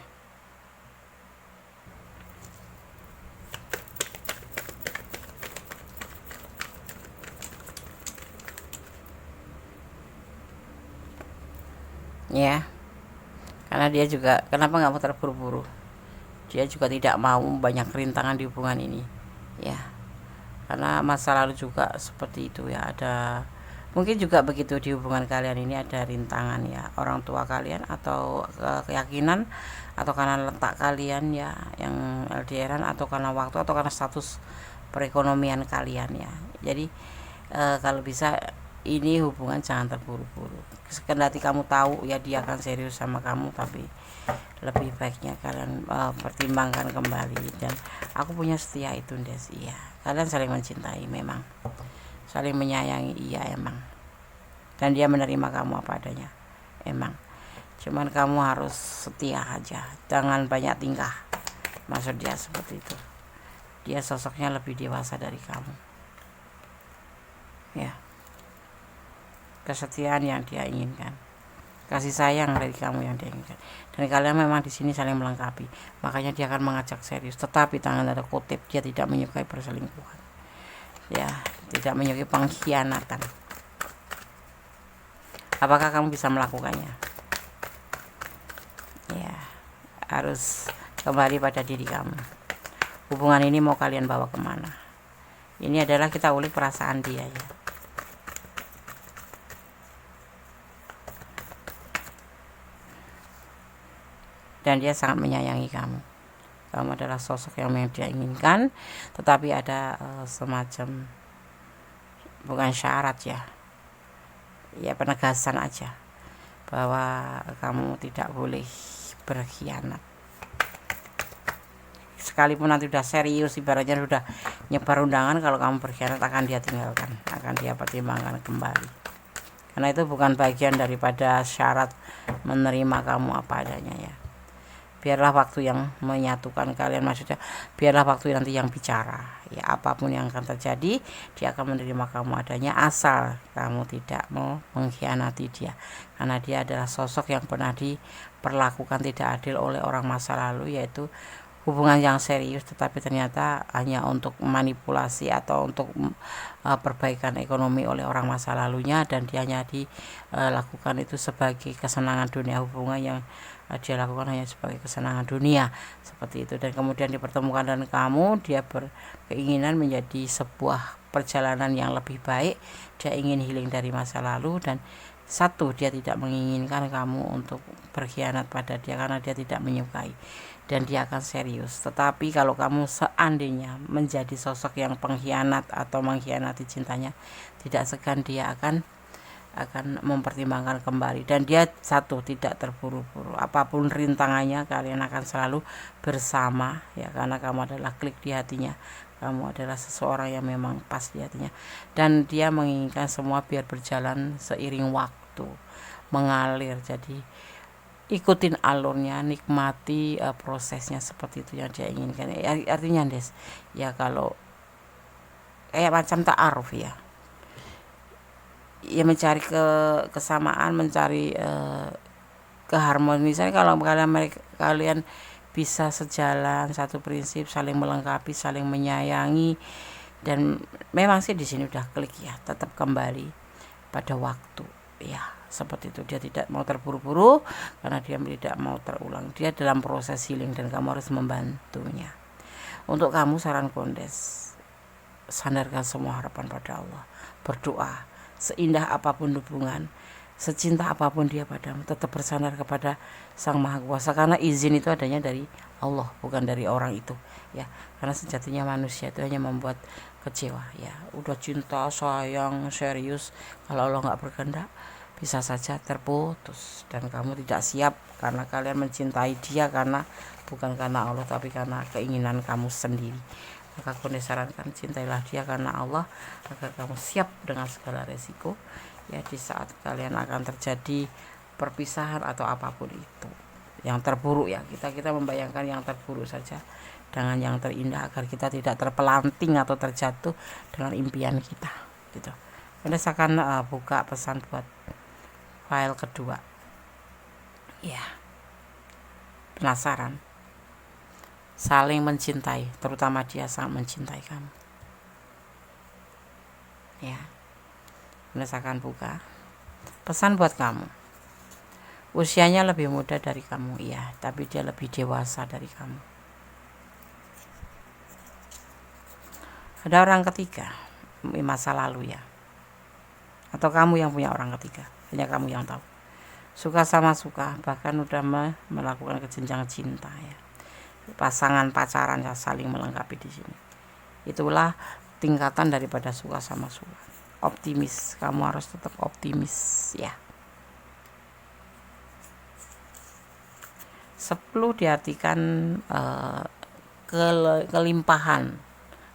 S1: Ya, karena dia juga, kenapa nggak mau terburu-buru? Dia juga tidak mau banyak rintangan di hubungan ini, ya. Karena masa lalu juga seperti itu, ya. Ada mungkin juga begitu di hubungan kalian ini, ada rintangan, ya, orang tua kalian atau keyakinan, atau karena letak kalian, ya, yang LDRan, atau karena waktu, atau karena status perekonomian kalian, ya. Jadi kalau bisa ini hubungan jangan terburu-buru. Kendati kamu tahu, ya, dia akan serius sama kamu, tapi lebih baiknya kalian pertimbangkan kembali. Dan aku punya setia itu, Des. Iya, kalian saling mencintai, memang saling menyayangi, iya, emang. Dan dia menerima kamu apa adanya, emang. Cuman kamu harus setia aja, jangan banyak tingkah. Maksud dia seperti itu. Dia sosoknya lebih dewasa dari kamu, ya. Kesetiaan yang dia inginkan, kasih sayang dari kamu yang dia inginkan, dan kalian memang di sini saling melengkapi. Makanya dia akan mengajak serius, tetapi tangan ada kutip, dia tidak menyukai perselingkuhan, ya, tidak menyukai pengkhianatan. Apakah kamu bisa melakukannya? Ya, harus kembali pada diri kamu. Hubungan ini mau kalian bawa kemana? Ini adalah kita ulik perasaan dia, ya. Dan dia sangat menyayangi kamu. Kamu adalah sosok yang dia inginkan, tetapi ada semacam, bukan syarat, ya, penegasan aja, bahwa kamu tidak boleh berkhianat. Sekalipun nanti udah serius, ibaratnya udah nyebar undangan, kalau kamu berkhianat akan dia tinggalkan, akan dia pertimbangkan kembali. Karena itu bukan bagian daripada syarat menerima kamu apa adanya, ya. Biarlah waktu yang menyatukan kalian, maksudnya biarlah waktu nanti yang bicara, ya. Apapun yang akan terjadi, dia akan menerima kamu adanya, asal kamu tidak mau mengkhianati dia. Karena dia adalah sosok yang pernah diperlakukan tidak adil oleh orang masa lalu, yaitu hubungan yang serius tetapi ternyata hanya untuk manipulasi atau untuk perbaikan ekonomi oleh orang masa lalunya, dan dia hanya dilakukan itu sebagai kesenangan dunia. Hubungan yang dia lakukan hanya sebagai kesenangan dunia, seperti itu. Dan kemudian dipertemukan dengan kamu, dia berkeinginan menjadi sebuah perjalanan yang lebih baik. Dia ingin healing dari masa lalu, dan satu, dia tidak menginginkan kamu untuk berkhianat pada dia karena dia tidak menyukai, dan dia akan serius. Tetapi kalau kamu seandainya menjadi sosok yang pengkhianat atau mengkhianati cintanya, tidak segan dia akan mempertimbangkan kembali. Dan dia satu, tidak terburu-buru. Apapun rintangannya, kalian akan selalu bersama, ya, karena kamu adalah klik di hatinya. Kamu adalah seseorang yang memang pas di hatinya, dan dia menginginkan semua biar berjalan seiring waktu, mengalir. Jadi ikutin alurnya, nikmati prosesnya, seperti itu yang dia inginkan. Artinya, Des, ya, kalau kayak macam ta'aruf, ya, mencari kesamaan, mencari keharmonisan. Kalau kalian bisa sejalan, satu prinsip, saling melengkapi, saling menyayangi, dan memang sih di sini udah klik, ya, tetap kembali pada waktu, ya, seperti itu. Dia tidak mau terburu-buru karena dia tidak mau terulang. Dia dalam proses healing dan kamu harus membantunya. Untuk kamu saran Kondes, sandarkan semua harapan pada Allah, berdoa. Seindah apapun hubungan, secinta apapun dia padamu, tetap bersandar kepada Sang Maha Kuasa, karena izin itu adanya dari Allah, bukan dari orang itu ya. Karena sejatinya manusia itu hanya membuat kecewa ya. Udah cinta, sayang, serius, kalau Allah nggak berkehendak bisa saja terputus dan kamu tidak siap, karena kalian mencintai dia karena bukan karena Allah tapi karena keinginan kamu sendiri. Maka aku sarankan, cintailah dia karena Allah agar kamu siap dengan segala resiko ya di saat kalian akan terjadi perpisahan atau apapun itu. Yang terburuk ya, kita membayangkan yang terburuk saja dengan yang terindah agar kita tidak terpelanting atau terjatuh dengan impian kita gitu. Anda akan buka pesan buat file kedua ya. Penasaran? Saling mencintai, terutama dia sangat mencintai kamu ya. Anda akan buka pesan buat kamu. Usianya lebih muda dari kamu ya, tapi dia lebih dewasa dari kamu. Ada orang ketiga masa lalu ya, atau kamu yang punya orang ketiga, hanya kamu yang tahu. Suka sama suka, bahkan udah melakukan kejenjang cinta ya. Pasangan pacaran ya, saling melengkapi di sini. Itulah tingkatan daripada suka sama suka. Optimis, kamu harus tetap optimis ya. 10 diartikan kelimpahan,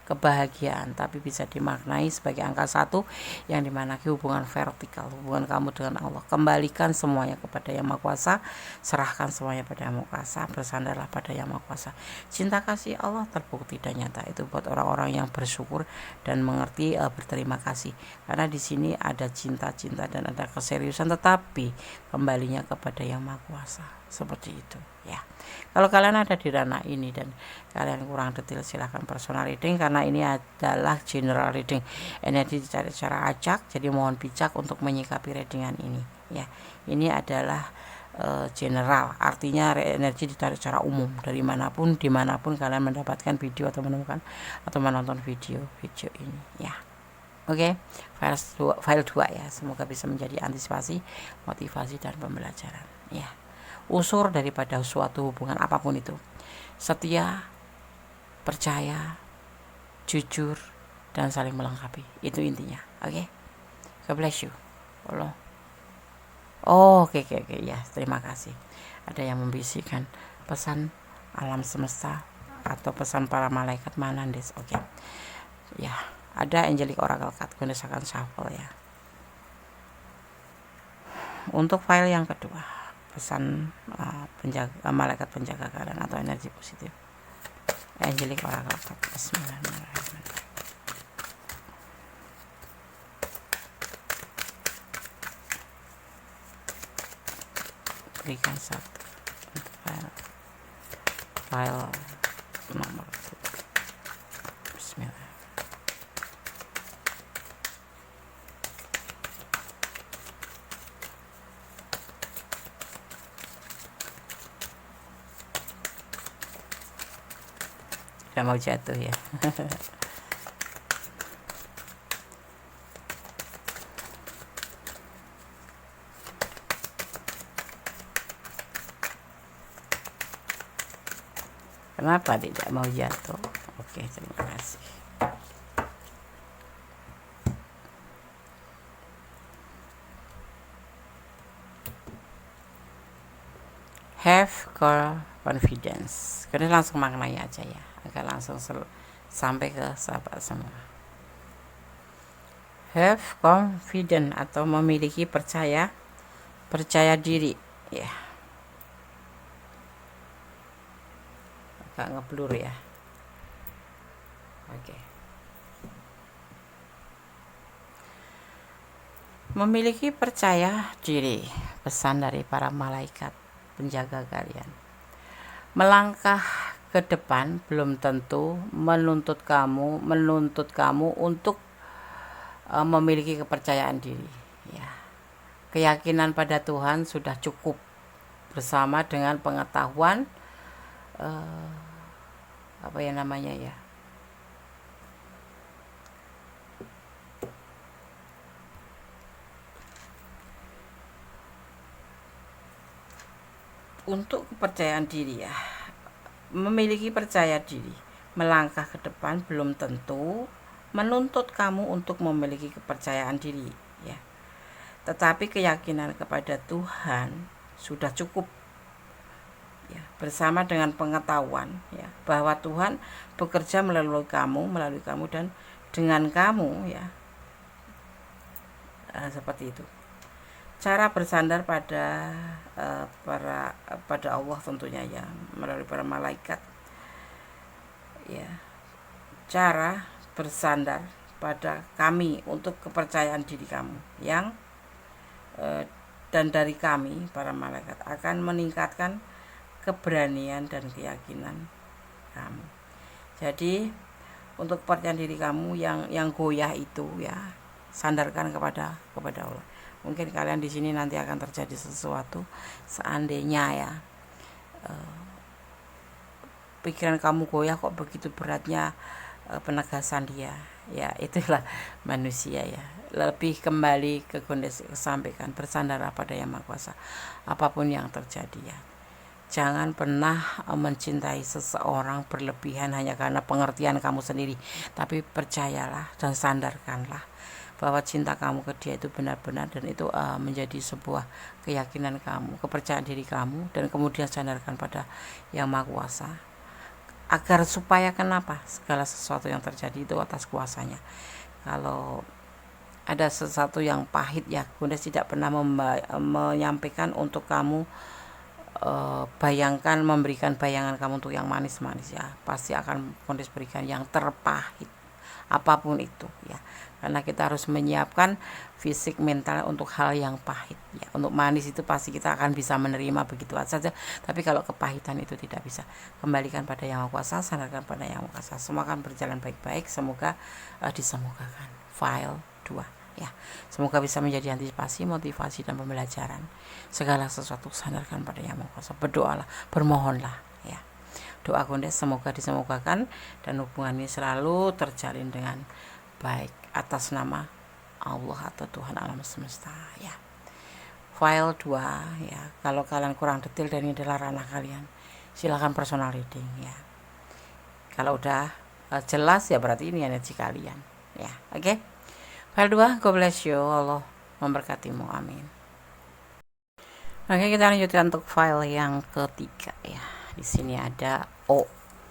S1: kebahagiaan, tapi bisa dimaknai sebagai angka 1 yang dimana hubungan vertikal, hubungan kamu dengan Allah. Kembalikan semuanya kepada Yang Maha Kuasa, serahkan semuanya pada Yang Maha Kuasa, bersandarlah pada Yang Maha Kuasa. Cinta kasih Allah terbukti dan nyata, itu buat orang-orang yang bersyukur dan mengerti berterima kasih, karena di sini ada cinta-cinta dan ada keseriusan, tetapi kembalinya kepada Yang Maha Kuasa, seperti itu ya. Kalau kalian ada di ranah ini dan kalian kurang detail, silahkan personal reading, karena ini adalah general reading. Energi dicari secara acak, jadi mohon bijak untuk menyikapi readingan ini ya. Ini adalah general, artinya energi ditarik secara umum dari manapun, dimanapun kalian mendapatkan video atau menemukan atau menonton video ini ya. Oke, file 2 ya, semoga bisa menjadi antisipasi, motivasi dan pembelajaran ya. Unsur daripada suatu hubungan apapun itu, setia, percaya, jujur, dan saling melengkapi, itu intinya. Oke, God bless you. Oke ya, terima kasih. Ada yang membisikkan pesan alam semesta atau pesan para malaikat mana, Des? Oke ya, ada angelic oracle card, gunakan shuffle ya. Untuk file yang kedua, pesan malaikat penjaga kalian atau energi positif, angelic oracle card. Bismillahirrahmanirrahim. Berikan satu file nomor 2. Bismillah. Udah mau jatuh ya. Kenapa tidak mau jatuh? Oke, terima kasih. Have confidence. Kita langsung maknai aja ya, agar langsung sampai ke sahabat semua. Have confidence atau memiliki percaya diri ya. Agak ngeblur ya. Oke. Memiliki percaya diri, pesan dari para malaikat penjaga kalian. Melangkah ke depan belum tentu menuntut kamu untuk memiliki kepercayaan diri ya. keyakinan pada Tuhan sudah cukup bersama dengan pengetahuan apa ya namanya ya, untuk kepercayaan diri ya. Memiliki percaya diri melangkah ke depan belum tentu menuntut kamu untuk memiliki kepercayaan diri ya, tetapi keyakinan kepada Tuhan sudah cukup ya, bersama dengan pengetahuan ya bahwa Tuhan bekerja melalui kamu dan dengan kamu ya. Seperti itu cara bersandar pada pada Allah tentunya ya, melalui para malaikat ya. Cara bersandar pada kami untuk kepercayaan diri kamu yang dan dari kami para malaikat akan meningkatkan keberanian dan keyakinan kamu. Jadi untuk kepercayaan diri kamu yang goyah itu ya, sandarkan kepada Allah. Mungkin kalian di sini nanti akan terjadi sesuatu, seandainya ya pikiran kamu goyah, kok begitu beratnya penegasan dia ya. Itulah manusia ya, lebih kembali ke kondisi sampaikan, bersandar pada Yang Maha Kuasa apapun yang terjadi ya. Jangan pernah mencintai seseorang berlebihan hanya karena pengertian kamu sendiri, tapi percayalah dan sandarkanlah bahwa cinta kamu ke dia itu benar-benar, dan itu menjadi sebuah keyakinan kamu, kepercayaan diri kamu, dan kemudian sandarkan pada Yang Maha Kuasa, agar supaya kenapa segala sesuatu yang terjadi itu atas kuasanya. Kalau ada sesuatu yang pahit ya, Bunda tidak pernah menyampaikan untuk kamu bayangkan, memberikan bayangan kamu untuk yang manis-manis ya. Pasti akan Bunda berikan yang terpahit apapun itu ya, karena kita harus menyiapkan fisik mental untuk hal yang pahit ya. Untuk manis itu pasti kita akan bisa menerima begitu saja, tapi kalau kepahitan itu tidak bisa. Kembalikan pada Yang Maha Kuasa, sandarkan pada Yang Maha Kuasa, semua akan berjalan baik-baik. Semoga disemogakan. File 2 ya, semoga bisa menjadi antisipasi, motivasi, dan pembelajaran. Segala sesuatu sandarkan pada Yang Maha Kuasa, berdoalah, bermohonlah ya. Doa Bunda semoga disemogakan dan hubungan ini selalu terjalin dengan baik atas nama Allah atau Tuhan alam semesta ya. File 2 ya, kalau kalian kurang detail dan ini adalah ranah kalian, silakan personal reading ya. Kalau udah jelas ya berarti ini energi kalian ya. Oke. File 2, God bless you, Allah memberkatimu, amin. Oke, kita lanjutkan untuk file yang ketiga ya. Di sini ada O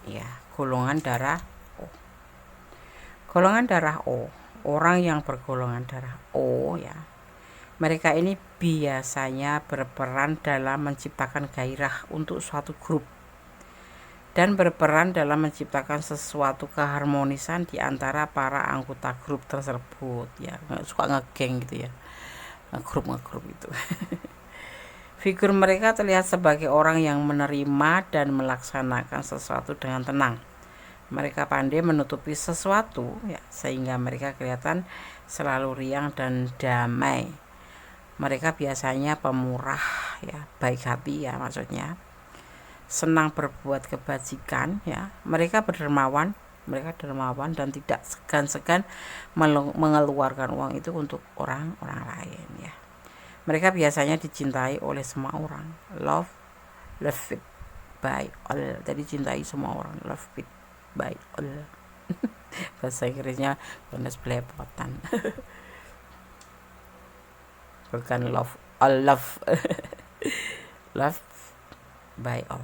S1: ya, golongan darah O. Golongan darah O, orang yang bergolongan darah O ya, mereka ini biasanya berperan dalam menciptakan gairah untuk suatu grup dan berperan dalam menciptakan sesuatu keharmonisan di antara para anggota grup tersebut ya. Suka ngegeng gitu ya, ngegrup itu. Figur mereka terlihat sebagai orang yang menerima dan melaksanakan sesuatu dengan tenang. Mereka pandai menutupi sesuatu ya, sehingga mereka kelihatan selalu riang dan damai. Mereka biasanya pemurah ya, baik hati ya maksudnya. Senang berbuat kebajikan ya. Mereka dermawan dan tidak segan-segan mengeluarkan uang itu untuk orang-orang lain ya. Mereka biasanya dicintai oleh semua orang. Loved by all. Jadi cintai semua orang. Loved by all. Bahasa Inggrisnya bonus belepotan. Bukan love, all love. Love by all.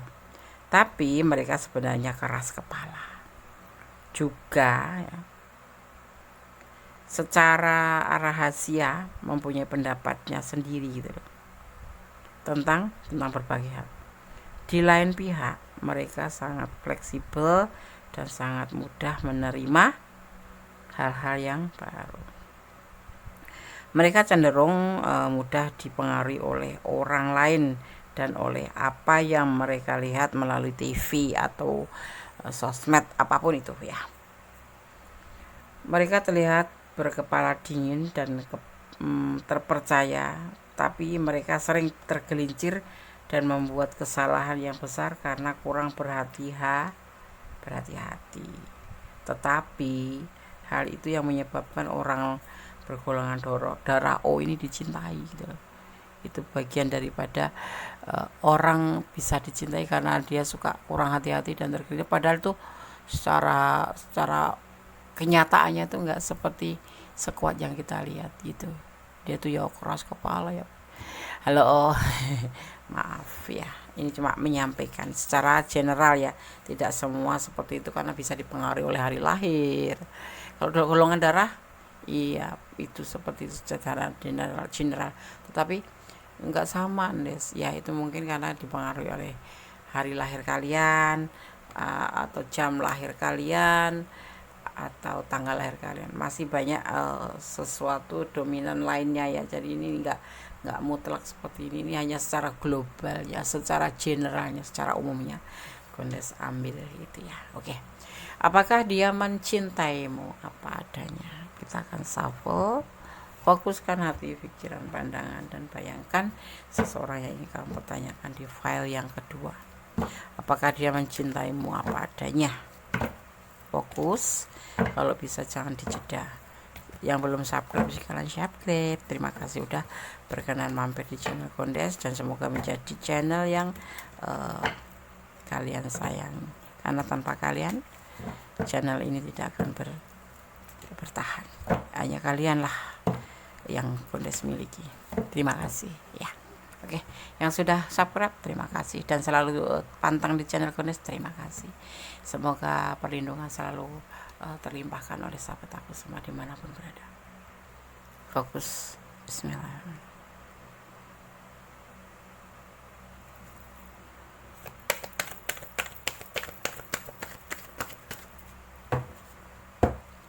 S1: Tapi mereka sebenarnya keras kepala juga ya. Secara rahasia mempunyai pendapatnya sendiri gitu loh, tentang berbagai hal. Di lain pihak mereka sangat fleksibel dan sangat mudah menerima hal-hal yang baru. Mereka cenderung mudah dipengaruhi oleh orang lain dan oleh apa yang mereka lihat melalui TV atau sosmed apapun itu ya. Mereka terlihat berkepala dingin dan terpercaya tapi mereka sering tergelincir dan membuat kesalahan yang besar karena kurang berhati-hati. Tetapi hal itu yang menyebabkan orang bergolongan darah O ini dicintai gitu. Itu bagian daripada orang bisa dicintai karena dia suka kurang hati-hati dan tergelincir, padahal itu secara kenyataannya itu enggak seperti sekuat yang kita lihat gitu. Dia tuh ya keras kepala ya. Halo, maaf ya, ini cuma menyampaikan secara general ya, tidak semua seperti itu karena bisa dipengaruhi oleh hari lahir. Kalau golongan darah, iya itu seperti itu secara general, tetapi enggak sama Des ya, itu mungkin karena dipengaruhi oleh hari lahir kalian, atau jam lahir kalian, atau tanggal lahir kalian. Masih banyak sesuatu dominan lainnya ya, jadi ini enggak mutlak seperti ini hanya secara global ya, secara generalnya, secara umumnya Kondes ambil gitu ya. Oke, apakah dia mencintaimu? Apa adanya. Kita akan shuffle. Fokuskan hati, pikiran, pandangan, dan bayangkan seseorang yang ingin kamu pertanyakan di file yang kedua. Apakah dia mencintaimu? Apa adanya. Fokus, kalau bisa jangan dijeda. Yang belum subscribe sekalian subscribe. Terima kasih udah berkenan mampir di channel Kondes, dan semoga menjadi channel yang kalian sayang, karena tanpa kalian channel ini tidak akan bertahan. Hanya kalianlah yang Kondes miliki. Terima kasih ya. Oke, yang sudah subscribe terima kasih, dan selalu pantang di channel Kondes terima kasih. Semoga perlindungan selalu terlimpahkan oleh sahabat aku semua dimanapun berada. Fokus. Bismillahirrahmanirrahim.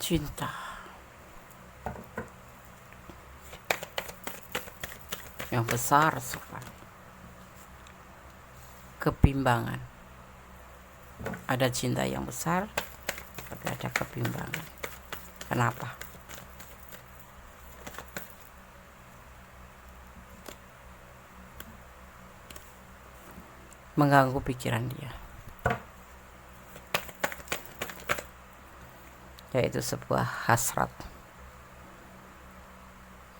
S1: Cinta yang besar sekali, kebimbangan. Ada cinta yang besar, tapi ada kebimbangan. Kenapa? Mengganggu pikiran dia, yaitu sebuah hasrat.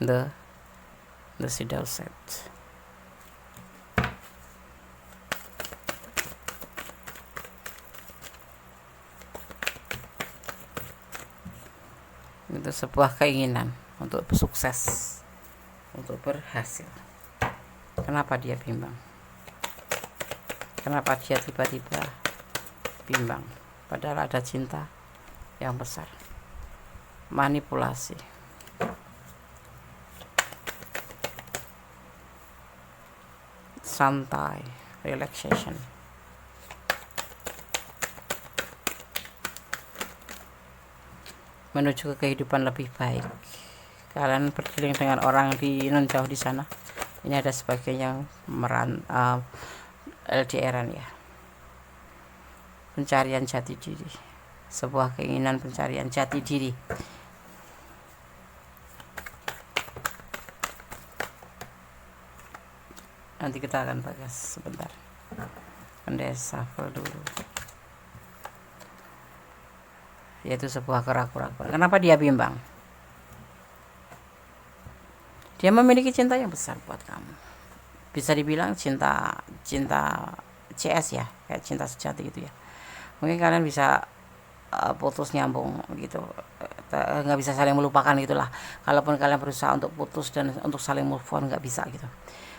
S1: The Sidauset. Itu sebuah keinginan untuk sukses, untuk berhasil. Kenapa dia bimbang? Kenapa dia tiba-tiba bimbang? Padahal ada cinta yang besar. Manipulasi. Santai, relaxation. Menuju ke kehidupan lebih baik. Kalian berkeliling dengan orang di non jauh di sana. Ini ada sebagian yang LDRan ya. Pencarian jati diri. Sebuah keinginan pencarian jati diri. Nanti kita akan bahas sebentar. Kondes shuffle dulu. Yaitu sebuah keraguan. Kenapa dia bimbang? Dia memiliki cinta yang besar buat kamu. Bisa dibilang cinta CS ya, kayak cinta sejati gitu ya. Mungkin kalian bisa putus nyambung gitu, nggak bisa saling melupakan gitulah. Kalaupun kalian berusaha untuk putus dan untuk saling move on, nggak bisa gitu.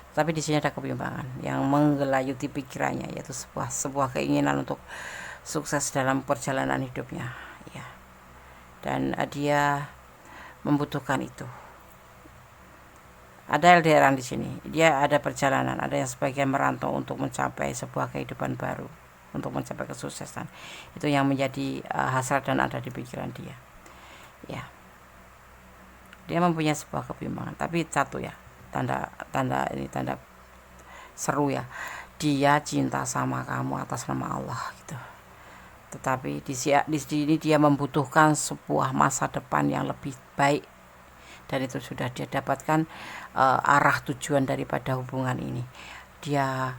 S1: Tapi di sini ada kebimbangan yang menggelayuti pikirannya, yaitu sebuah keinginan untuk sukses dalam perjalanan hidupnya ya. Dan dia membutuhkan itu. Ada LDRan di sini. Dia ada perjalanan, ada yang sebagian merantau untuk mencapai sebuah kehidupan baru, untuk mencapai kesuksesan. Itu yang menjadi hasrat dan ada di pikiran dia. Ya. Dia mempunyai sebuah kebimbangan, tapi satu ya. Tanda seru ya. Dia cinta sama kamu atas nama Allah gitu. Tetapi di sini dia membutuhkan sebuah masa depan yang lebih baik dan itu sudah dia dapatkan arah tujuan daripada hubungan ini. Dia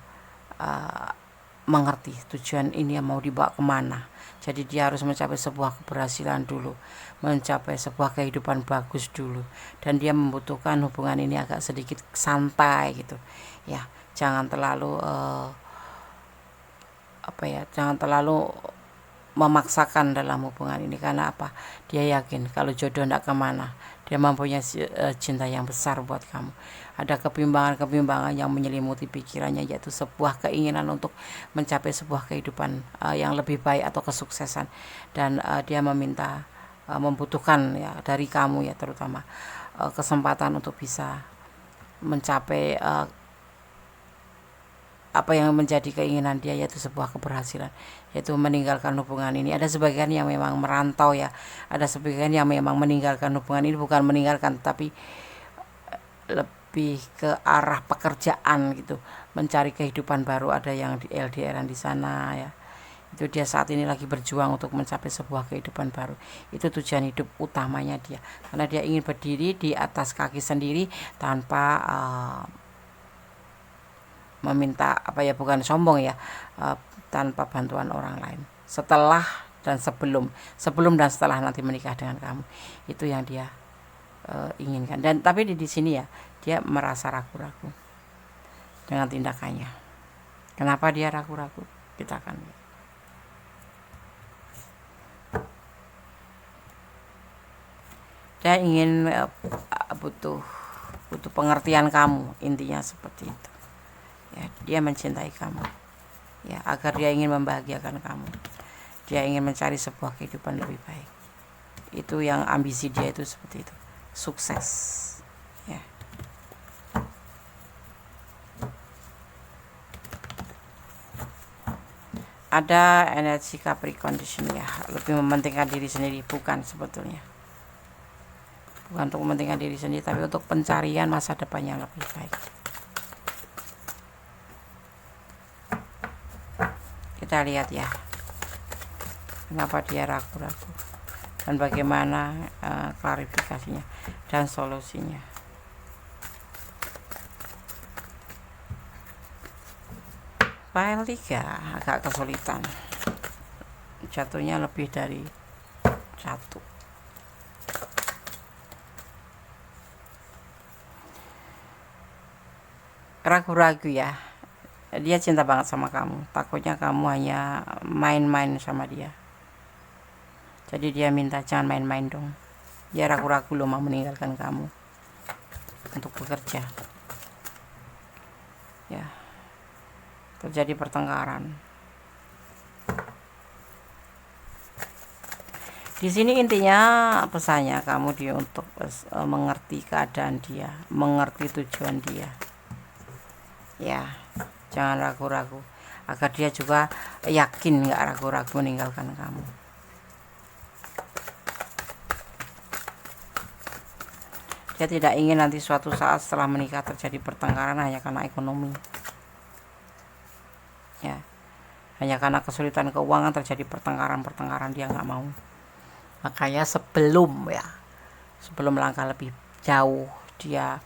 S1: mengerti tujuan ini yang mau dibawa kemana. Jadi dia harus mencapai sebuah keberhasilan dulu, mencapai sebuah kehidupan bagus dulu, dan dia membutuhkan hubungan ini agak sedikit santai gitu ya. Jangan terlalu jangan terlalu memaksakan dalam hubungan ini. Karena apa? Dia yakin kalau jodoh tidak kemana, dia mempunyai cinta yang besar buat kamu. Ada kebimbangan-kebimbangan yang menyelimuti pikirannya, yaitu sebuah keinginan untuk mencapai sebuah kehidupan yang lebih baik atau kesuksesan. Dan dia membutuhkan ya dari kamu ya, terutama kesempatan untuk bisa mencapai apa yang menjadi keinginan dia, yaitu sebuah keberhasilan, yaitu meninggalkan hubungan ini. Ada sebagian yang memang merantau ya, ada sebagian yang memang meninggalkan hubungan ini, bukan meninggalkan tapi lebih ke arah pekerjaan gitu, mencari kehidupan baru. Ada yang di LDRan di sana ya, itu dia saat ini lagi berjuang untuk mencapai sebuah kehidupan baru. Itu tujuan hidup utamanya dia, karena dia ingin berdiri di atas kaki sendiri tanpa meminta bukan sombong ya, tanpa bantuan orang lain. Setelah dan sebelum dan setelah nanti menikah dengan kamu, itu yang dia inginkan. Dan tapi di sini ya, dia merasa ragu-ragu dengan tindakannya. Kenapa dia ragu-ragu? Kita akan lihat. Dia ingin butuh pengertian kamu, intinya seperti itu ya. Dia mencintai kamu ya, agar dia ingin membahagiakan kamu. Dia ingin mencari sebuah kehidupan lebih baik. Itu yang ambisi dia itu seperti itu, sukses ya. Ada energi Capricorn di sini ya, lebih mementingkan diri sendiri, bukan untuk mementingkan diri sendiri, tapi untuk pencarian masa depan yang lebih baik. Kita lihat ya, kenapa dia ragu-ragu dan bagaimana klarifikasinya dan solusinya. File 3 agak kesulitan, jatuhnya lebih dari satu. Ragu-ragu ya, dia cinta banget sama kamu, takutnya kamu hanya main-main sama dia. Jadi dia minta jangan main-main dong. Dia ragu-ragu loh mau meninggalkan kamu untuk bekerja ya. Terjadi pertengkaran di sini. Intinya pesannya kamu dia untuk mengerti keadaan dia, mengerti tujuan dia ya. Jangan ragu-ragu, agar dia juga yakin, nggak ragu-ragu meninggalkan kamu. Dia tidak ingin nanti suatu saat setelah menikah terjadi pertengkaran hanya karena ekonomi ya, hanya karena kesulitan keuangan terjadi pertengkaran. Dia nggak mau. Makanya sebelum melangkah lebih jauh, dia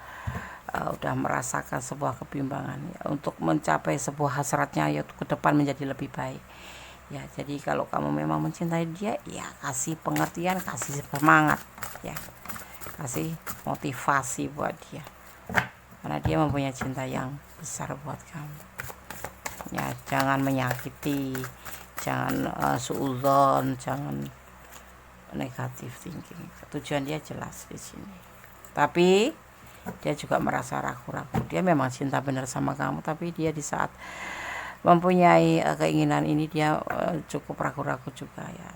S1: udah merasakan sebuah kebimbangan ya, untuk mencapai sebuah hasratnya yaitu ke depan menjadi lebih baik ya. Jadi kalau kamu memang mencintai dia ya, kasih pengertian, kasih semangat ya, kasih motivasi buat dia, karena dia mempunyai cinta yang besar buat kamu ya. Jangan menyakiti, jangan suudzon, jangan negatif thinking. Tujuan dia jelas di sini, tapi dia juga merasa ragu-ragu. Dia memang cinta benar sama kamu, tapi dia di saat mempunyai keinginan ini dia cukup ragu-ragu juga ya.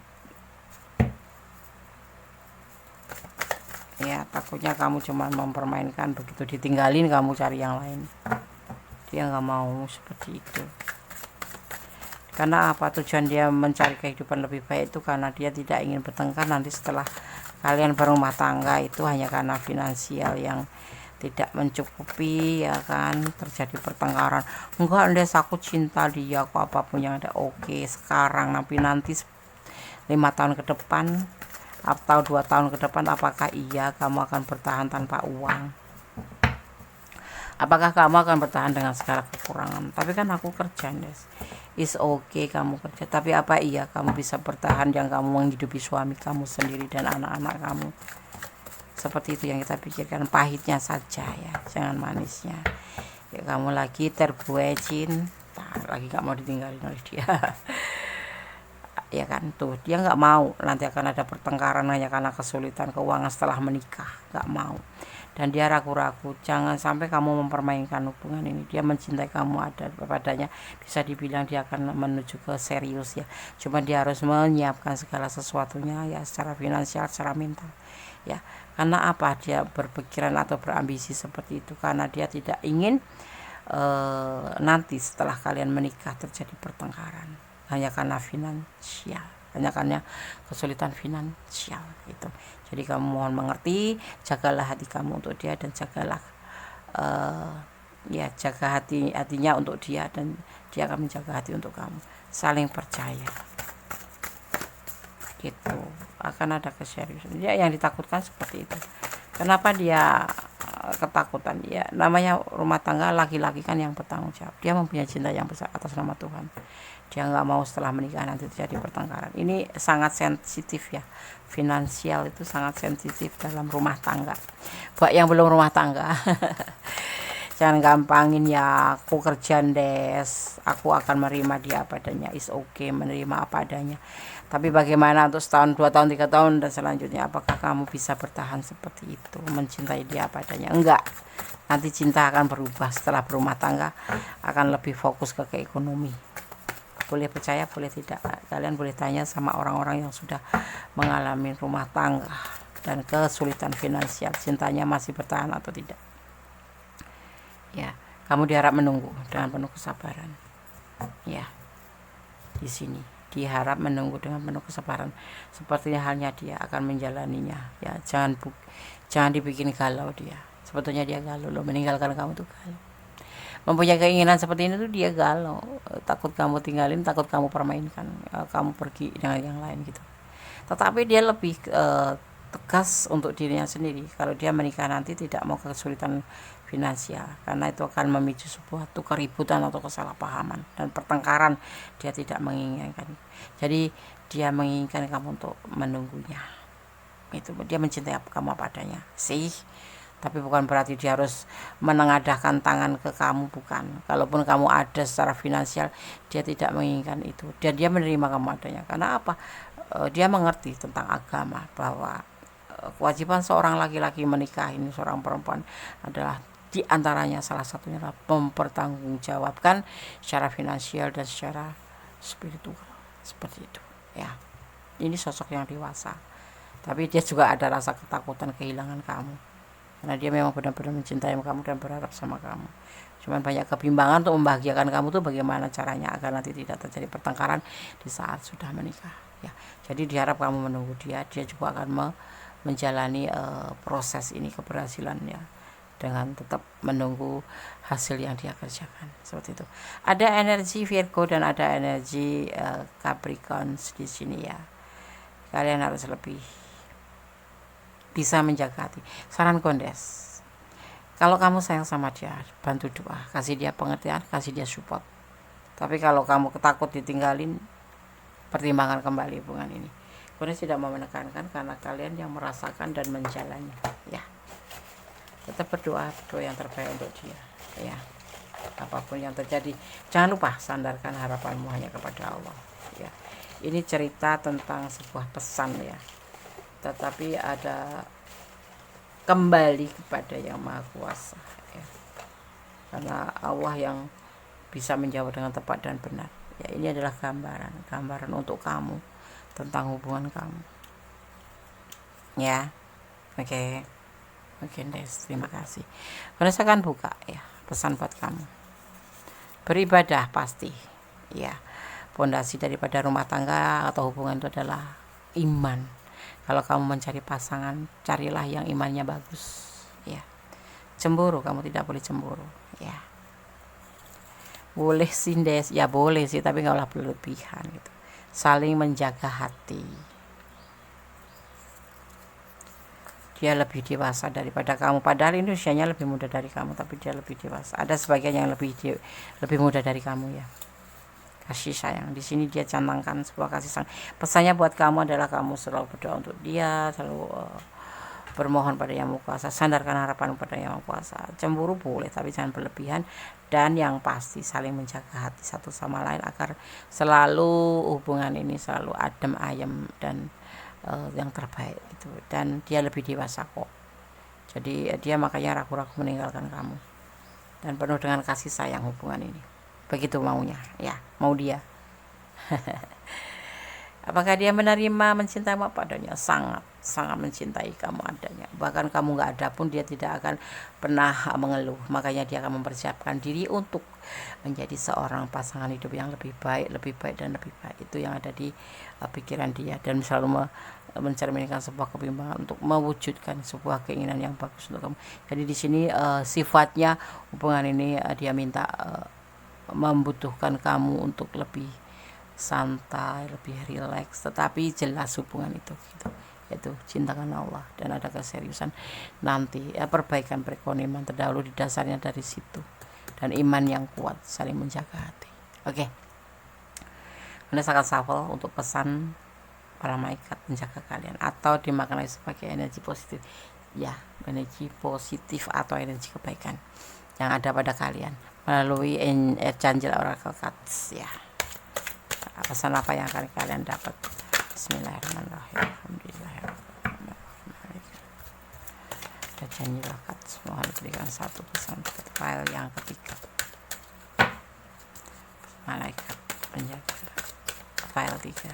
S1: Ya, takutnya kamu cuma mempermainkan, begitu ditinggalin kamu cari yang lain. Dia nggak mau seperti itu. Karena apa? Tujuan dia mencari kehidupan lebih baik itu karena dia tidak ingin bertengkar nanti setelah kalian berumah tangga, itu hanya karena finansial yang tidak mencukupi ya kan, terjadi pertengkaran. Enggak, Des, aku cinta dia kok, apapun yang ada oke sekarang, tapi nanti 5 tahun ke depan atau 2 tahun ke depan, apakah iya kamu akan bertahan tanpa uang? Apakah kamu akan bertahan dengan segala kekurangan? Tapi kan aku kerja, Des. Is okay kamu kerja, tapi apa iya kamu bisa bertahan yang kamu menghidupi suami kamu sendiri dan anak-anak kamu? Seperti itu yang kita pikirkan, pahitnya saja ya, jangan manisnya. Ya kamu lagi terbuai cinta, lagi gak mau ditinggalin oleh dia. Ya kan, tuh dia nggak mau nanti akan ada pertengkaran hanya karena kesulitan keuangan setelah menikah, nggak mau. Dan dia ragu-ragu, jangan sampai kamu mempermainkan hubungan ini. Dia mencintai kamu ada padanya, bisa dibilang dia akan menuju ke serius ya, cuma dia harus menyiapkan segala sesuatunya ya, secara finansial, secara mental ya. Karena apa dia berpikiran atau berambisi seperti itu? Karena dia tidak ingin nanti setelah kalian menikah terjadi pertengkaran hanya karena finansial, hanya karena kesulitan finansial itu. Jadi kamu mohon mengerti, jagalah hati kamu untuk dia, dan jagalah ya, jaga hatinya untuk dia, dan dia akan menjaga hati untuk kamu. Saling percaya gitu, akan ada keseriusan. Dia yang ditakutkan seperti itu. Kenapa dia ketakutan? Ya namanya rumah tangga, laki-laki kan yang bertanggung jawab. Dia mempunyai cinta yang besar atas nama Tuhan. Dia nggak mau setelah menikah nanti terjadi pertengkaran. Ini sangat sensitif ya, finansial itu sangat sensitif dalam rumah tangga. Buat yang belum rumah tangga jangan gampangin ya, aku kerja, Des, aku akan menerima dia apa adanya. Is okay menerima apa adanya, tapi bagaimana untuk setahun, 2 tahun, 3 tahun dan selanjutnya? Apakah kamu bisa bertahan seperti itu, mencintai dia apa adanya? Enggak, nanti cinta akan berubah. Setelah berumah tangga akan lebih fokus ke ekonomi. Boleh percaya, boleh tidak. Kalian boleh tanya sama orang-orang yang sudah mengalami rumah tangga dan kesulitan finansial, cintanya masih bertahan atau tidak. Ya, kamu diharap menunggu dengan penuh kesabaran. Ya, di sini diharap menunggu dengan penuh kesabaran. Sepertinya halnya dia akan menjalaninya. Ya, jangan dibikin galau dia. Sebetulnya dia galau loh, meninggalkan kamu tuh galau. Mempunyai keinginan seperti ini tuh dia galau, takut kamu tinggalin, takut kamu permainkan, kamu pergi dengan yang lain gitu. Tetapi dia lebih tegas untuk dirinya sendiri. Kalau dia menikah nanti tidak mau kesulitan finansial, karena itu akan memicu sebuah keributan atau kesalahpahaman dan pertengkaran. Dia tidak menginginkan. Jadi dia menginginkan kamu untuk menunggunya. Itu dia mencintai kamu apa adanya sih. Tapi bukan berarti dia harus menengadahkan tangan ke kamu, bukan. Kalaupun kamu ada secara finansial, dia tidak menginginkan itu. Dan dia menerima kamu adanya. Karena apa? Dia mengerti tentang agama, bahwa kewajiban seorang laki-laki menikahi seorang perempuan adalah diantaranya, salah satunya adalah mempertanggungjawabkan secara finansial dan secara spiritual, seperti itu ya. Ini sosok yang dewasa, tapi dia juga ada rasa ketakutan kehilangan kamu, karena dia memang benar-benar mencintai kamu dan berharap sama kamu. Cuman banyak kebimbangan untuk membahagiakan kamu tuh bagaimana caranya agar nanti tidak terjadi pertengkaran di saat sudah menikah ya. Jadi diharap kamu menunggu dia juga akan menjalani proses ini, keberhasilannya, dengan tetap menunggu hasil yang dia kerjakan, seperti itu. Ada energi Virgo dan ada energi Capricorn di sini ya. Kalian harus lebih bisa menjaga hati. Saran Kondes, kalau kamu sayang sama dia, bantu doa, kasih dia pengertian, kasih dia support. Tapi kalau kamu ketakut ditinggalin, pertimbangkan kembali hubungan ini. Kondes tidak mau menekankan, karena kalian yang merasakan dan menjalani ya. Tetap berdoa yang terbaik untuk dia ya. Apapun yang terjadi, jangan lupa sandarkan harapanmu hanya kepada Allah ya. Ini cerita tentang sebuah pesan ya, tetapi ada kembali kepada yang maha kuasa ya. Karena Allah yang bisa menjawab dengan tepat dan benar ya. Ini adalah gambaran untuk kamu tentang hubungan kamu ya. Oke. Oke, Des, terima kasih. Saya akan buka ya pesan buat kamu. Beribadah pasti ya. Pondasi daripada rumah tangga atau hubungan itu adalah iman. Kalau kamu mencari pasangan, carilah yang imannya bagus ya. Cemburu, kamu tidak boleh cemburu ya. Boleh sih, Des, ya boleh sih, tapi nggak boleh berlebihan gitu. Saling menjaga hati dia lebih dewasa daripada kamu, padahal ini usianya lebih muda dari kamu, tapi dia lebih dewasa. Ada sebagian yang lebih muda dari kamu ya. Kasih sayang di sini dia canangkan sebuah kasih sayang. Pesannya buat kamu adalah kamu selalu berdoa untuk dia, selalu bermohon pada Yang Maha Kuasa, sandarkan harapan pada Yang Maha Kuasa. Cemburu boleh tapi jangan berlebihan, dan yang pasti saling menjaga hati satu sama lain agar selalu hubungan ini selalu adem ayem dan yang terbaik gitu. Dan dia lebih dewasa kok, jadi dia makanya ragu-ragu meninggalkan kamu, dan penuh dengan kasih sayang hubungan ini. Begitu maunya ya, mau dia. Apakah dia menerima, mencintaimu apa adanya? Sangat mencintai kamu adanya. Bahkan kamu nggak ada pun dia tidak akan pernah mengeluh. Makanya dia akan mempersiapkan diri untuk menjadi seorang pasangan hidup yang lebih baik dan lebih baik. Itu yang ada di pikiran dia, dan selalu mencerminkan sebuah kebimbangan untuk mewujudkan sebuah keinginan yang bagus untuk kamu. Jadi di sini sifatnya hubungan ini dia minta membutuhkan kamu untuk lebih santai, lebih rileks, tetapi jelas hubungan itu gitu, yaitu cinta karena Allah, dan ada keseriusan nanti perbaikan perekonomian terdahulu di dasarnya dari situ, dan iman yang kuat saling menjaga hati. Oke. Berdasarkan shuffle untuk pesan para malaikat menjaga kalian, atau dimaknai sebagai energi positif ya, energi positif atau energi kebaikan yang ada pada kalian melalui Archangel Oracle Cards ya. Pesan apa yang akan kalian dapat? Bismillahirrahmanirrahim. Alhamdulillahirrahmanirrahim. Archangel Cards, mohon berikan satu pesan untuk file yang ketiga. Malaikat penjaga file 3.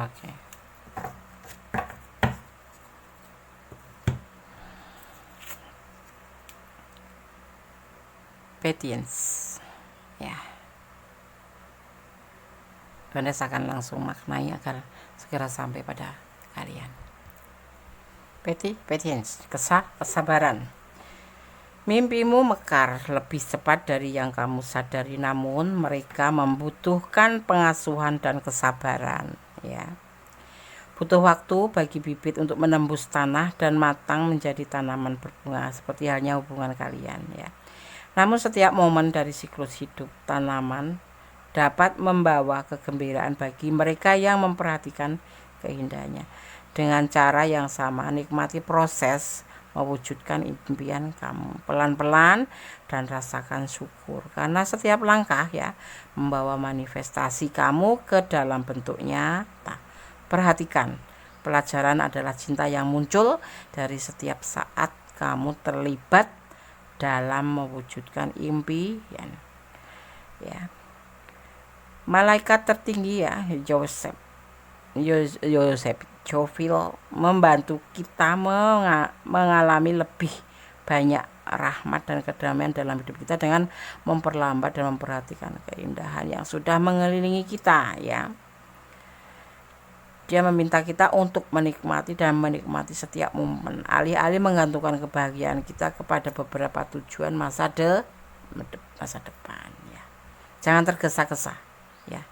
S1: Oke. Patience ya. Gandes akan langsung maknai agar segera sampai pada kalian. Patience, kesabaran. Mimpimu mekar lebih cepat dari yang kamu sadari, namun mereka membutuhkan pengasuhan dan kesabaran ya. Butuh waktu bagi bibit untuk menembus tanah dan matang menjadi tanaman berbunga, seperti halnya hubungan kalian ya. Namun setiap momen dari siklus hidup tanaman dapat membawa kegembiraan bagi mereka yang memperhatikan keindahannya. Dengan cara yang sama, nikmati proses mewujudkan impian kamu pelan-pelan dan rasakan syukur, karena setiap langkah ya membawa manifestasi kamu ke dalam bentuk nyata. Perhatikan, pelajaran adalah cinta yang muncul dari setiap saat kamu terlibat dalam mewujudkan impian ya. Malaikat tertinggi ya, Joseph Jovil membantu kita mengalami lebih banyak rahmat dan kedamaian dalam hidup kita dengan memperlambat dan memperhatikan keindahan yang sudah mengelilingi kita ya. Dia meminta kita untuk menikmati setiap momen, alih-alih menggantungkan kebahagiaan kita kepada beberapa tujuan masa depan ya. Jangan tergesa-gesa ya.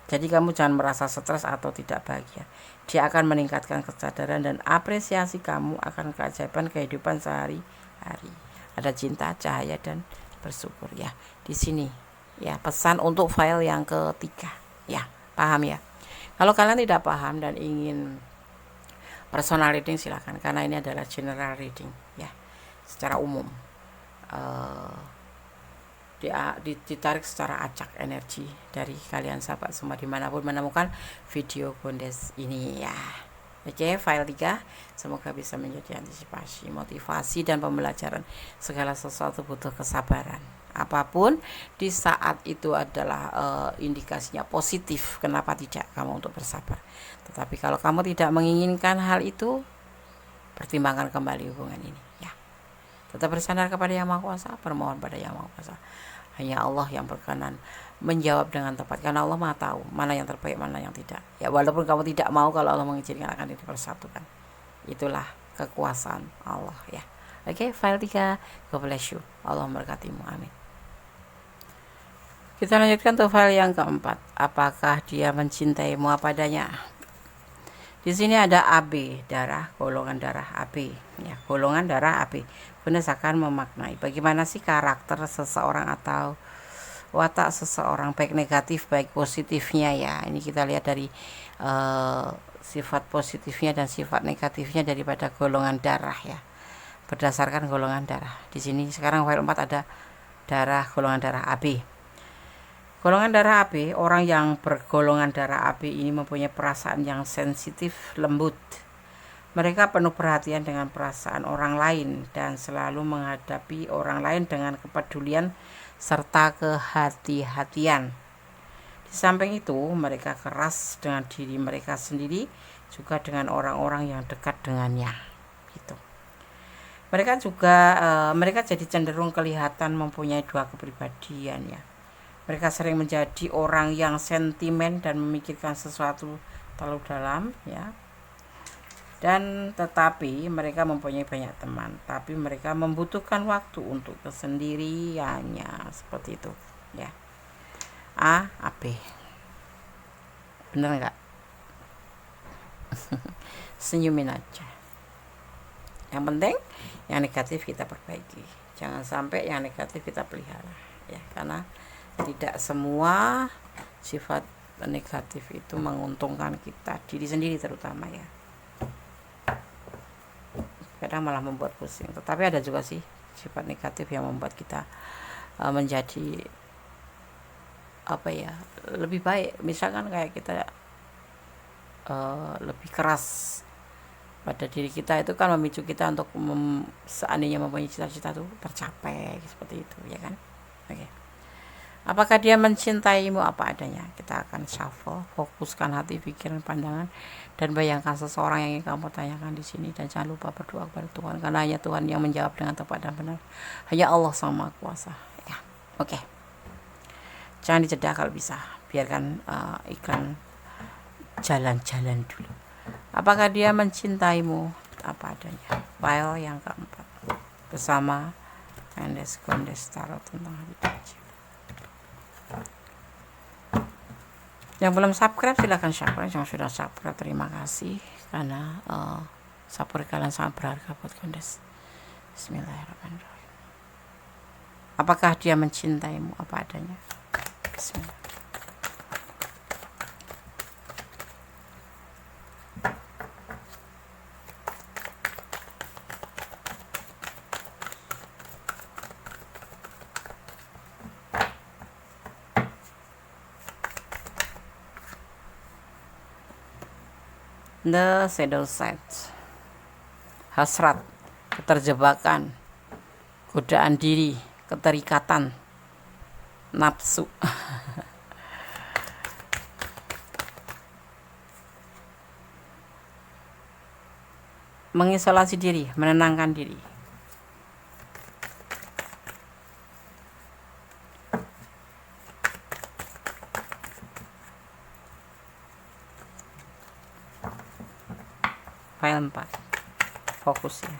S1: Jadi kamu jangan merasa stres atau tidak bahagia. Dia akan meningkatkan kesadaran dan apresiasi kamu akan keajaiban kehidupan sehari-hari. Ada cinta, cahaya, dan bersyukur ya. Di sini ya pesan untuk file yang ketiga ya. Paham ya? Kalau kalian tidak paham dan ingin personal reading silakan, karena ini adalah general reading ya, secara umum. Ditarik secara acak energi dari kalian sahabat semua dimanapun menemukan video Gondes ini ya. Oke, file 3 semoga bisa menjadi antisipasi, motivasi, dan pembelajaran. Segala sesuatu butuh kesabaran. Apapun di saat itu adalah indikasinya positif, kenapa tidak kamu untuk bersabar. Tetapi kalau kamu tidak menginginkan hal itu, pertimbangkan kembali hubungan ini ya. Tetap bersandar kepada Yang Maha Kuasa, bermohon pada Yang Maha Kuasa. Hanya Allah yang berkenan menjawab dengan tepat, karena Allah Maha tahu mana yang terbaik, mana yang tidak ya. Walaupun kamu tidak mau, kalau Allah mengizinkan akan dipersatukan. Itulah kekuasaan Allah ya. Oke, file 3. God bless you. Allah memberkatimu. Amin. Kita lanjutkan tuh file yang keempat. Apakah dia mencintaimu apa adanya? Di sini ada AB, darah, golongan darah AB, ya, golongan darah AB. Gunes akan memaknai bagaimana sih karakter seseorang atau watak seseorang, baik negatif baik positifnya ya. Ini kita lihat dari sifat positifnya dan sifat negatifnya daripada golongan darah ya. Berdasarkan golongan darah. Di sini sekarang file 4 ada darah, golongan darah AB. Golongan darah AB, orang yang bergolongan darah AB ini mempunyai perasaan yang sensitif, lembut. Mereka penuh perhatian dengan perasaan orang lain dan selalu menghadapi orang lain dengan kepedulian serta kehati-hatian. Di samping itu, mereka keras dengan diri mereka sendiri, juga dengan orang-orang yang dekat dengannya. Gitu. Mereka jadi cenderung kelihatan mempunyai dua kepribadian ya. Mereka sering menjadi orang yang sentimen dan memikirkan sesuatu terlalu dalam ya. Dan tetapi mereka mempunyai banyak teman, tapi mereka membutuhkan waktu untuk kesendiriannya, seperti itu ya. A, AB. Bener nggak? Senyumin aja. Yang penting yang negatif kita perbaiki. Jangan sampai yang negatif kita pelihara ya, karena tidak semua sifat negatif itu menguntungkan kita, diri sendiri terutama ya. Kadang malah membuat pusing. Tetapi ada juga sih sifat negatif yang membuat kita menjadi lebih baik. Misalkan kayak kita lebih keras pada diri kita, itu kan memicu kita untuk seandainya mempunyai cita-cita itu tercapai seperti itu ya kan. Oke. Apakah dia mencintaimu apa adanya? Kita akan shuffle, fokuskan hati, pikiran, pandangan, dan bayangkan seseorang yang ingin kamu tanyakan di sini. Dan jangan lupa berdoa kepada Tuhan, karena hanya Tuhan yang menjawab dengan tepat dan benar. Hanya Allah Sang Maha Kuasa. Ya, oke. Jangan dijeda kalau bisa. Biarkan iklan jalan-jalan dulu. Apakah dia mencintaimu apa adanya? File yang keempat bersama Mendes Gondes Tarot tentang habitasi. Yang belum subscribe silahkan subscribe. Yang sudah subscribe terima kasih, karena support kalian sangat berharga buat Gondes. Bismillahirrahmanirrahim. Apakah dia mencintaimu apa adanya? Bismillah. The shadow side, hasrat, keterjebakan, godaan diri, keterikatan, nafsu. Mengisolasi diri, menenangkan diri. File 4, fokus ya.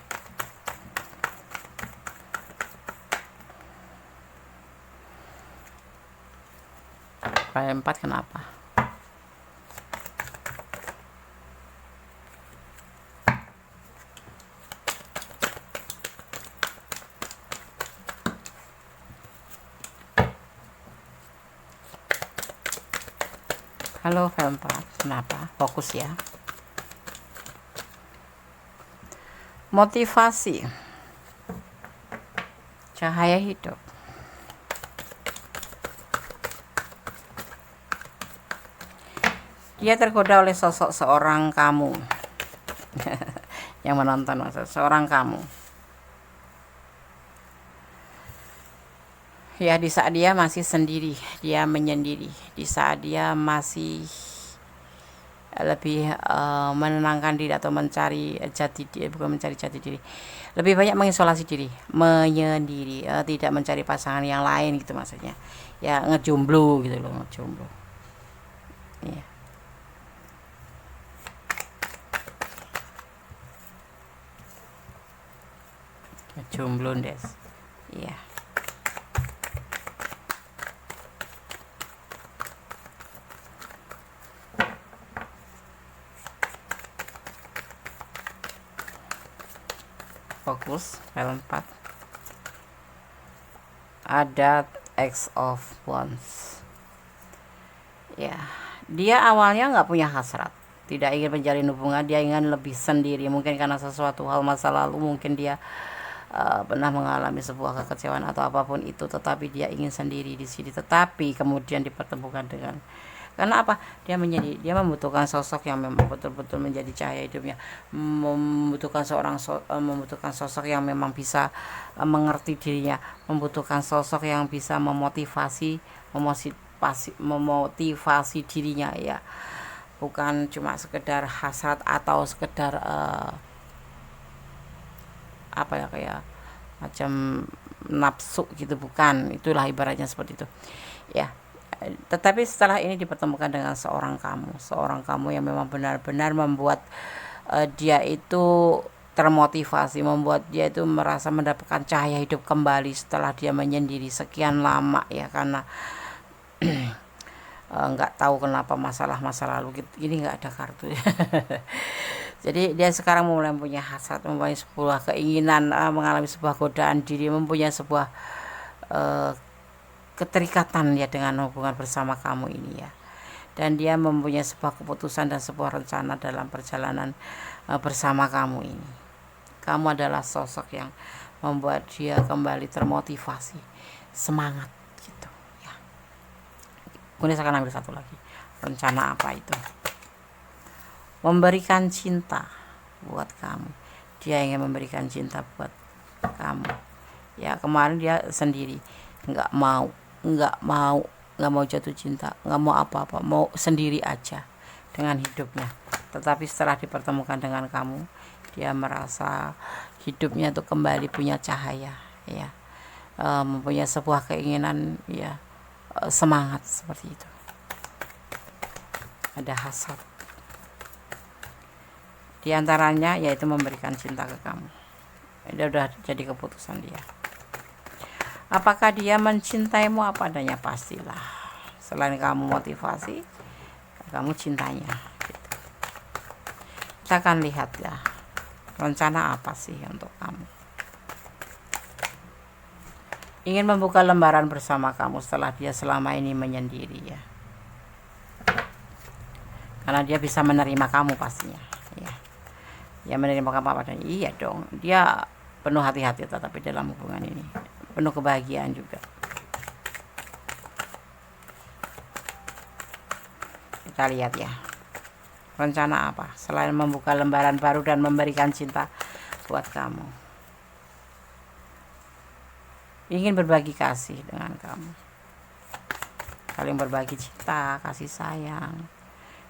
S1: File 4 kenapa? Halo file 4, kenapa? Fokus ya. Motivasi, cahaya hidup. Dia tergoda oleh sosok seorang kamu. Yang menonton seorang kamu ya, di saat dia masih sendiri, dia menyendiri, di saat dia masih lebih menenangkan diri atau mencari jati diri, bukan mencari jati diri, lebih banyak mengisolasi diri, menyendiri, tidak mencari pasangan yang lain gitu maksudnya ya, ngejomblo gitu loh, ngejomblo ya. Ngejomblo des ya. fokus file 4. Ada X of Wands. Ya, dia awalnya nggak punya hasrat, tidak ingin menjalin hubungan, dia ingin lebih sendiri, mungkin karena sesuatu hal masa lalu, mungkin dia pernah mengalami sebuah kekecewaan atau apapun itu, tetapi dia ingin sendiri di sini. Tetapi kemudian dipertemukan dengan, karena apa, dia membutuhkan sosok yang memang betul-betul menjadi cahaya hidupnya, membutuhkan membutuhkan sosok yang memang bisa mengerti dirinya, membutuhkan sosok yang bisa memotivasi dirinya, ya, bukan cuma sekedar hasrat atau sekedar apa ya, kayak macam nafsu gitu, bukan, itulah ibaratnya seperti itu, ya. Tetapi setelah ini dipertemukan dengan seorang kamu yang memang benar-benar membuat dia itu termotivasi, membuat dia itu merasa mendapatkan cahaya hidup kembali setelah dia menyendiri sekian lama, ya, karena nggak tahu kenapa masalah masa lalu gitu. Ini nggak ada kartu. Jadi dia sekarang mulai punya hasrat, mempunyai sebuah keinginan, mengalami sebuah godaan diri, mempunyai sebuah keterikatan ya dengan hubungan bersama kamu ini, ya. Dan dia mempunyai sebuah keputusan dan sebuah rencana dalam perjalanan bersama kamu ini. Kamu adalah sosok yang membuat dia kembali termotivasi, semangat gitu, ya. Kemudian saya akan ambil satu lagi. Rencana apa itu? Memberikan cinta buat kamu. Dia ingin memberikan cinta buat kamu, ya. Kemarin dia sendiri, nggak mau jatuh cinta, nggak mau apa-apa, mau sendiri aja dengan hidupnya. Tetapi setelah dipertemukan dengan kamu, dia merasa hidupnya tuh kembali punya cahaya, ya, mempunyai sebuah keinginan, ya, semangat seperti itu. Ada hasrat di antaranya, yaitu memberikan cinta ke kamu. Dia udah jadi keputusan dia. Apakah dia mencintaimu apa adanya? Pastilah. Selain kamu motivasi, kamu cintanya gitu. Kita akan lihat, ya, rencana apa sih untuk kamu. Ingin membuka lembaran bersama kamu setelah dia selama ini menyendiri, ya. Karena dia bisa menerima kamu pastinya, ya. Ya, menerima kamu apa adanya. Iya dong, dia penuh hati-hati tetapi dalam hubungan ini penuh kebahagiaan juga. Kita lihat, ya, rencana apa selain membuka lembaran baru dan memberikan cinta buat kamu. Ingin berbagi kasih dengan kamu, saling berbagi cinta, kasih sayang,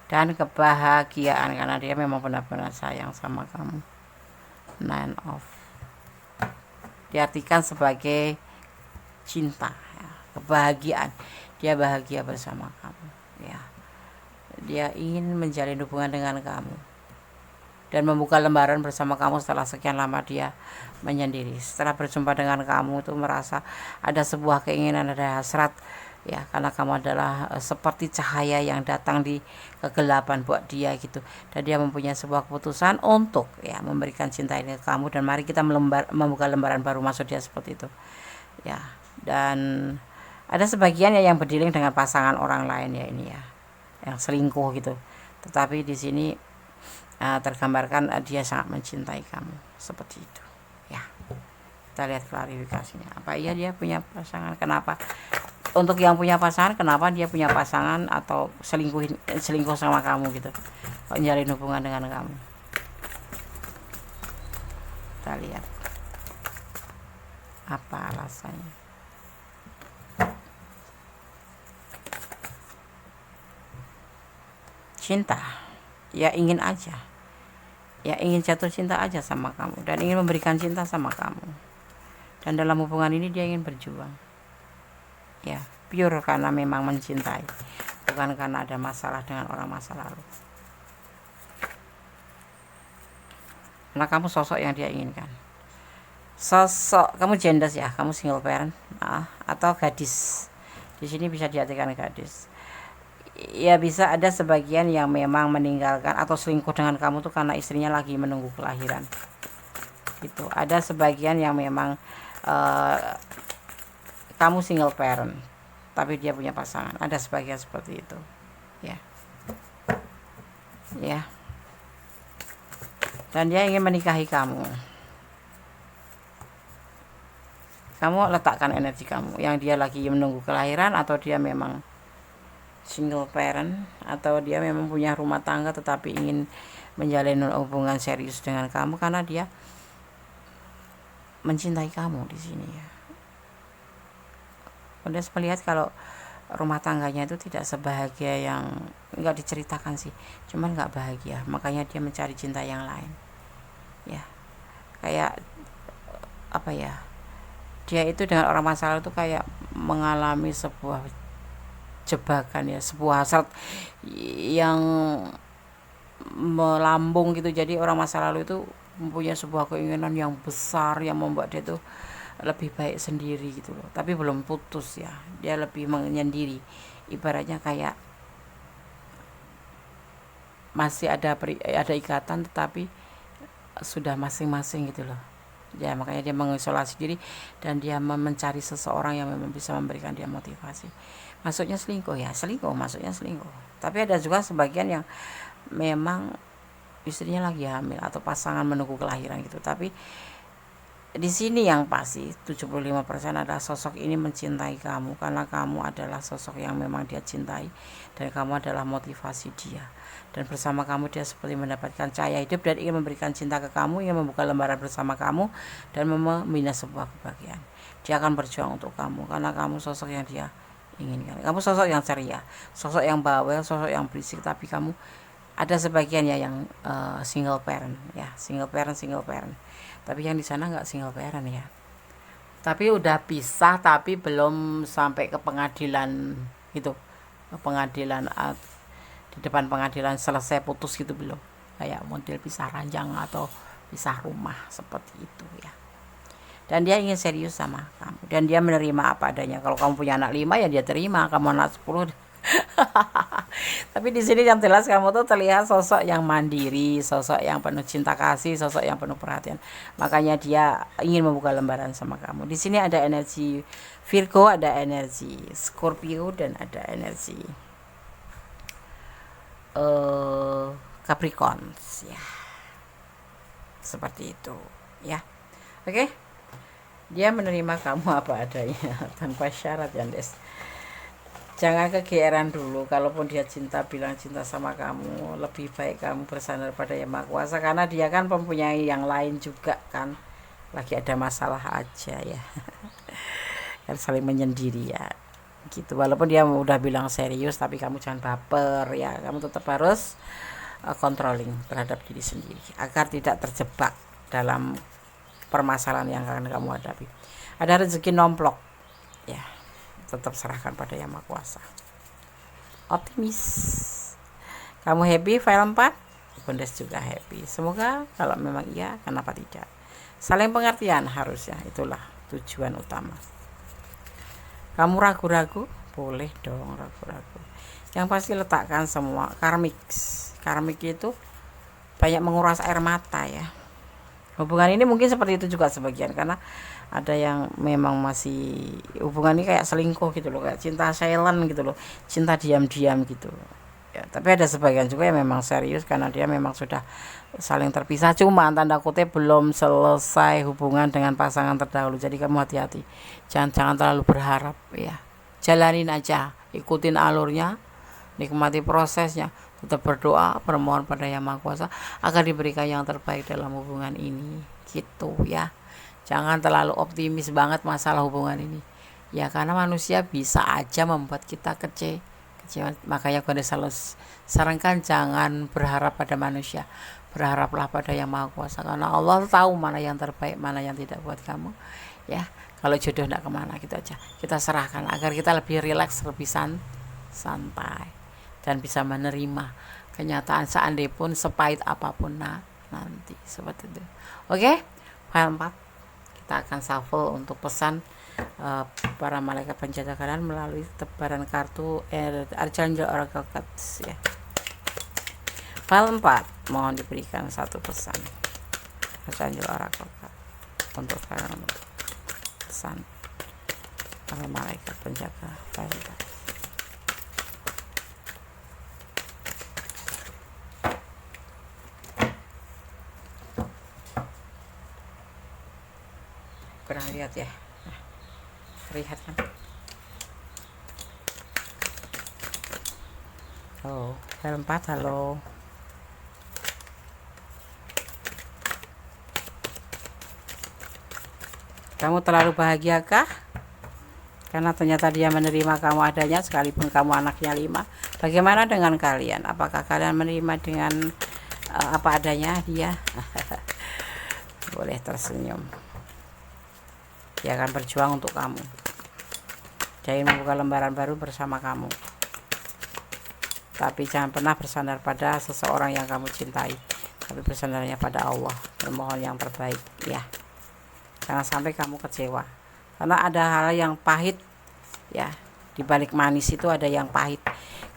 S1: dan kebahagiaan, karena dia memang benar-benar sayang sama kamu. Nine of diartikan sebagai cinta, ya, kebahagiaan. Dia bahagia bersama kamu, ya. Dia ingin menjalin hubungan dengan kamu dan membuka lembaran bersama kamu setelah sekian lama dia menyendiri. Setelah berjumpa dengan kamu itu merasa ada sebuah keinginan, ada hasrat, ya, karena kamu adalah seperti cahaya yang datang di kegelapan buat dia gitu. Dan dia mempunyai sebuah keputusan untuk, ya, memberikan cinta ini ke kamu, dan mari kita membuka lembaran baru, maksud dia seperti itu, ya. Dan ada sebagian, ya, yang berdealing dengan pasangan orang lain, ya, ini, ya, yang selingkuh gitu. Tetapi di sini tergambarkan dia sangat mencintai kamu seperti itu, ya. Kita lihat klarifikasinya. Apa iya dia punya pasangan? Kenapa? Untuk yang punya pasangan, kenapa dia punya pasangan atau selingkuh sama kamu gitu, kok nyalin hubungan dengan kamu? Kita lihat apa alasannya. Cinta, ya, ingin aja, ya, ingin jatuh cinta aja sama kamu dan ingin memberikan cinta sama kamu. Dan dalam hubungan ini dia ingin berjuang, ya, pure karena memang mencintai, bukan karena ada masalah dengan orang masa lalu. Karena kamu sosok yang dia inginkan. Sosok kamu gender, ya, kamu single parent, atau gadis. Di sini bisa diartikan gadis. Ya, bisa ada sebagian yang memang meninggalkan atau selingkuh dengan kamu tuh karena istrinya lagi menunggu kelahiran. Itu ada sebagian yang memang kamu single parent tapi dia punya pasangan, ada sebagian seperti itu ya. Ya, dan dia ingin menikahi kamu. Kamu letakkan energi kamu yang dia lagi menunggu kelahiran, atau dia memang single parent, atau dia memang punya rumah tangga tetapi ingin menjalin hubungan serius dengan kamu karena dia mencintai kamu di sini ya. Udah melihat kalau rumah tangganya itu tidak sebahagia yang nggak diceritakan sih, cuman nggak bahagia, makanya dia mencari cinta yang lain ya. Kayak apa ya, dia itu dengan orang masa lalu itu kayak mengalami sebuah jebakan ya, sebuah hasrat yang melambung gitu. Jadi orang masa lalu itu mempunyai sebuah keinginan yang besar yang membuat dia tuh lebih baik sendiri gitu loh, tapi belum putus ya, dia lebih menyendiri, ibaratnya kayak masih ada ikatan tetapi sudah masing-masing gitu loh ya. Makanya dia mengisolasi diri dan dia mencari seseorang yang memang bisa memberikan dia motivasi. Maksudnya selingkuh ya, maksudnya selingkuh. Tapi ada juga sebagian yang memang istrinya lagi hamil atau pasangan menunggu kelahiran gitu. Tapi di sini yang pasti 75% adalah sosok ini mencintai kamu karena kamu adalah sosok yang memang dia cintai dan kamu adalah motivasi dia. Dan bersama kamu dia seperti mendapatkan cahaya hidup dan ingin memberikan cinta ke kamu, ingin membuka lembaran bersama kamu dan membina sebuah kebahagiaan. Dia akan berjuang untuk kamu karena kamu sosok yang dia inginkan. Kamu sosok yang ceria, sosok yang bawel, sosok yang berisik, tapi kamu ada sebagian ya yang single parent ya, single parent. Tapi yang di sana nggak single parent ya. Tapi udah pisah tapi belum sampai ke pengadilan gitu. Ke pengadilan di depan pengadilan selesai putus gitu belum. Kayak model pisah ranjang atau pisah rumah seperti itu ya. Dan dia ingin serius sama kamu dan dia menerima apa adanya. Kalau kamu punya anak 5 ya dia terima, kamu anak 10 tapi di sini yang jelas kamu tuh terlihat sosok yang mandiri, sosok yang penuh cinta kasih, sosok yang penuh perhatian. Makanya dia ingin membuka lembaran sama kamu. Di sini ada energi Virgo, ada energi Scorpio, dan ada energi Capricorn ya. Seperti itu ya. Oke. Dia menerima kamu apa adanya tanpa syarat ya, Des. Jangan kegeeran dulu. Kalaupun dia cinta, bilang cinta sama kamu, lebih baik kamu bersandar pada Yang Maha Kuasa karena dia kan mempunyai yang lain juga kan. Lagi ada masalah aja ya. Kan saling menyendiri ya. Gitu. Walaupun dia udah bilang serius, tapi kamu jangan baper ya. Kamu tetap harus controlling terhadap diri sendiri agar tidak terjebak dalam permasalahan yang akan kamu hadapi. Ada rezeki nomplok ya. Tetap serahkan pada Yang Maha Kuasa. Optimis. Kamu happy file 4? Bundes juga happy. Semoga kalau memang iya, kenapa tidak? Saling pengertian harusnya, itulah tujuan utama. Kamu ragu-ragu? Boleh dong ragu-ragu. Yang pasti letakkan semua karmik. Karmik itu banyak menguras air mata ya. Hubungan ini mungkin seperti itu juga sebagian karena ada yang memang masih hubungan ini kayak selingkuh gitu loh, kayak cinta silent gitu loh, cinta diam-diam gitu ya. Tapi ada sebagian juga yang memang serius karena dia memang sudah saling terpisah, cuma tanda kutip belum selesai hubungan dengan pasangan terdahulu. Jadi kamu hati-hati, jangan terlalu berharap ya, jalanin aja, ikutin alurnya, nikmati prosesnya, tetap berdoa, bermohon pada Yang Maha Kuasa agar diberikan yang terbaik dalam hubungan ini gitu ya. Jangan terlalu optimis banget masalah hubungan ini ya, karena manusia bisa aja membuat kita kecewa. Makanya gue selalu sarankan jangan berharap pada manusia, berharaplah pada Yang Maha Kuasa karena Allah tahu mana yang terbaik, mana yang tidak buat kamu ya. Kalau jodoh tidak kemana gitu aja kita serahkan agar kita lebih rileks, lebih santai dan bisa menerima kenyataan seandainya pun sepahit apapun nanti seperti itu. Oke, file 4 kita akan shuffle untuk pesan para malaikat penjaga kanan melalui tebaran kartu Archangel Oracle Cards ya. File 4 mohon diberikan satu pesan Archangel Oracle Cards. untuk sekarang pesan para malaikat penjaga file. Pernah lihat ya? Nah, terlihat kan? Oh, file 4, halo. Kamu terlalu bahagiakah? Karena ternyata dia menerima kamu adanya sekalipun kamu anaknya 5. Bagaimana dengan kalian? Apakah kalian menerima dengan apa adanya dia? Boleh tersenyum. Dia akan berjuang untuk kamu. Dia ingin membuka lembaran baru bersama kamu. Tapi jangan pernah bersandar pada seseorang yang kamu cintai, tapi bersandarnya pada Allah, memohon yang terbaik ya. Jangan sampai kamu kecewa, karena ada hal yang pahit ya. Di balik manis itu ada yang pahit.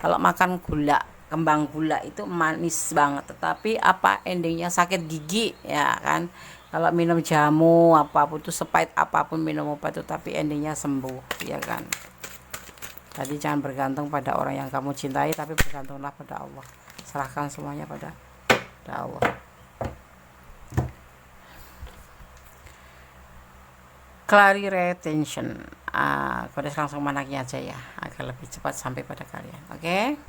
S1: Kalau makan gula, kembang gula itu manis banget, tetapi apa endingnya? Sakit gigi ya kan. Kalau minum jamu apapun itu, sepahit apapun minum obat itu, tapi endingnya sembuh ya kan. Jadi jangan bergantung pada orang yang kamu cintai, tapi bergantunglah pada Allah. Serahkan semuanya pada Allah. Clary retention. Kodes langsung manaknya aja ya, agar lebih cepat sampai pada kalian. Oke.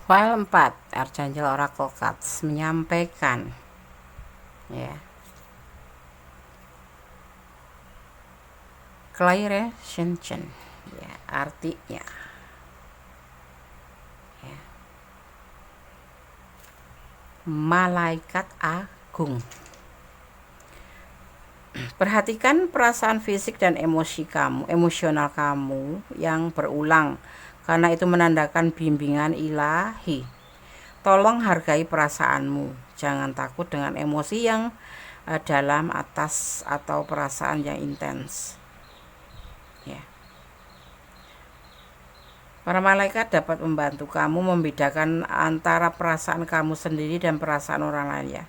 S1: File 4, Archangel Oracle Cards menyampaikan ya. Clary retention ya, artinya ya, malaikat agung. Perhatikan perasaan fisik dan emosional kamu yang berulang, karena itu menandakan bimbingan ilahi. Tolong hargai perasaanmu, jangan takut dengan emosi yang dalam atas atau perasaan yang intens ya. Para malaikat dapat membantu kamu membedakan antara perasaan kamu sendiri dan perasaan orang lain ya.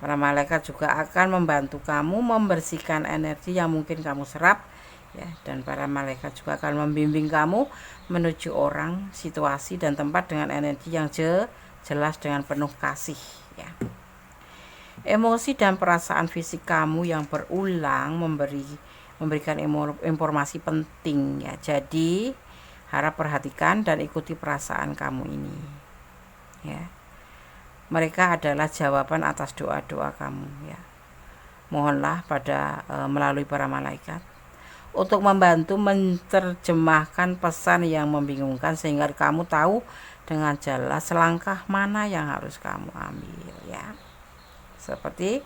S1: Para malaikat juga akan membantu kamu membersihkan energi yang mungkin kamu serap ya, dan para malaikat juga akan membimbing kamu menuju orang, situasi dan tempat dengan energi yang jelas dengan penuh kasih ya. Emosi dan perasaan fisik kamu yang berulang memberikan informasi penting ya. Jadi harap perhatikan dan ikuti perasaan kamu ini ya. Mereka adalah jawaban atas doa-doa kamu ya. Mohonlah pada melalui para malaikat untuk membantu menerjemahkan pesan yang membingungkan, sehingga kamu tahu dengan jelas langkah mana yang harus kamu ambil ya. Seperti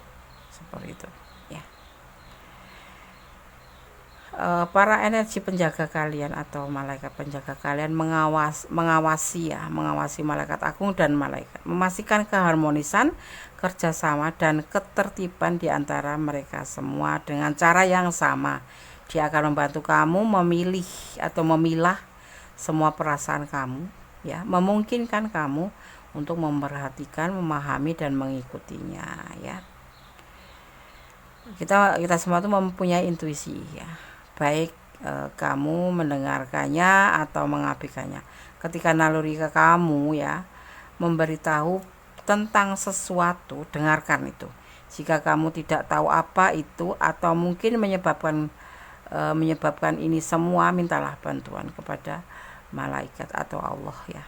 S1: itu ya. Para energi penjaga kalian atau malaikat penjaga kalian mengawasi malaikat agung dan malaikat, memastikan keharmonisan, kerjasama dan ketertiban di antara mereka semua dengan cara yang sama. Dia akan membantu kamu memilih atau memilah semua perasaan kamu ya, memungkinkan kamu untuk memperhatikan, memahami dan mengikutinya ya. Kita semua itu mempunyai intuisi ya, baik kamu mendengarkannya atau mengabaikannya. Ketika naluri ke kamu ya memberitahu tentang sesuatu, dengarkan itu. Jika kamu tidak tahu apa itu atau mungkin menyebabkan ini semua, mintalah bantuan kepada malaikat atau Allah ya,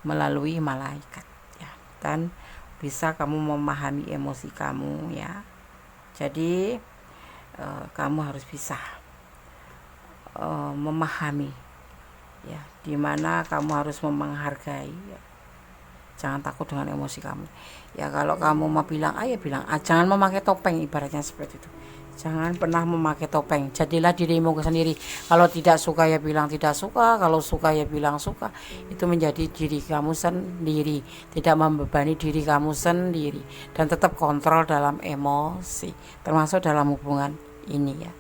S1: melalui malaikat ya, dan bisa kamu memahami emosi kamu ya. Jadi kamu harus bisa memahami ya, dimana kamu harus menghargai ya. Jangan takut dengan emosi kamu ya. Kalau kamu mau bilang ya bilang, jangan memakai topeng, ibaratnya seperti itu. Jangan pernah memakai topeng, jadilah dirimu sendiri. Kalau tidak suka ya bilang tidak suka, kalau suka ya bilang suka. Itu menjadi diri kamu sendiri, tidak membebani diri kamu sendiri, dan tetap kontrol dalam emosi, termasuk dalam hubungan ini ya.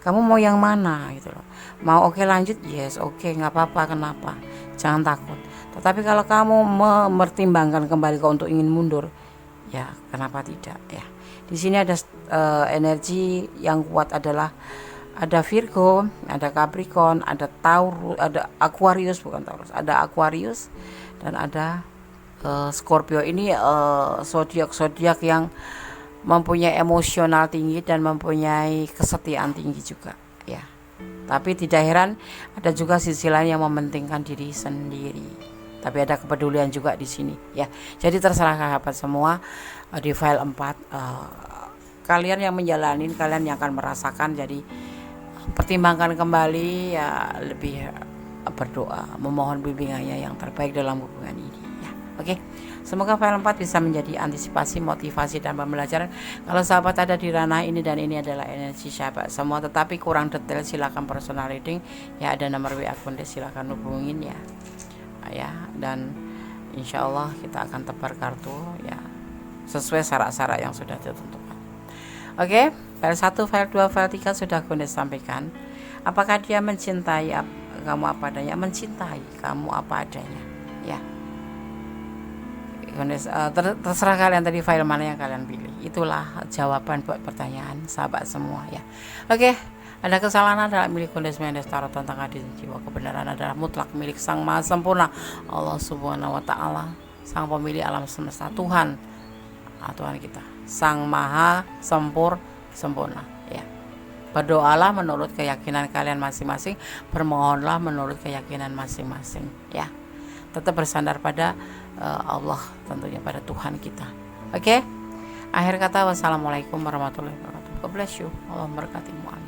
S1: Kamu mau yang mana gitu loh. Mau oke lanjut, yes oke, nggak apa-apa, kenapa, jangan takut. Tetapi kalau kamu mempertimbangkan kembali untuk ingin mundur, ya kenapa tidak ya. Di sini ada energi yang kuat adalah ada Virgo, ada Capricorn, ada Taurus, ada Aquarius, bukan Taurus, ada Aquarius dan ada Scorpio. Ini zodiak yang mempunyai emosional tinggi dan mempunyai kesetiaan tinggi juga ya. Tapi tidak heran ada juga sisi lain yang mementingkan diri sendiri. Tapi ada kepedulian juga di sini ya. Jadi terserah sahabat semua, di file 4 kalian yang menjalani, kalian yang akan merasakan. Jadi pertimbangkan kembali ya, lebih berdoa, memohon bimbingannya yang terbaik dalam hubungan ini ya. Oke. Semoga file 4 bisa menjadi antisipasi, motivasi dan pembelajaran. Kalau sahabat ada di ranah ini dan ini adalah energi sahabat semua, tetapi kurang detail, silakan personal reading ya, ada nomor WA Kunde, silakan hubungin ya. Ya, dan insya Allah kita akan tebar kartu ya sesuai syarat-syarat yang sudah ditentukan. Oke, file 1, file 2, file 3 sudah Kunde sampaikan. Apakah dia mencintai kamu apa adanya? Mencintai kamu apa adanya ya. Terserah kalian tadi file mana yang kalian pilih. Itulah jawaban buat pertanyaan sahabat semua ya. Oke, ada kesalahan adalah milik Kunde Mendes Tarot tentang hadis jiwa. Kebenaran adalah mutlak milik Sang Maha Sempurna, Allah Subhanahu wa Ta'ala, Sang Pemilik alam semesta, Tuhan kita, Sang Maha Sempurna ya. Berdoalah menurut keyakinan kalian masing-masing, bermohonlah menurut keyakinan masing-masing ya. Tetap bersandar pada Allah, tentunya pada Tuhan kita. Oke? Akhir kata, wassalamualaikum warahmatullahi wabarakatuh. God bless you. Allah memberkatimu.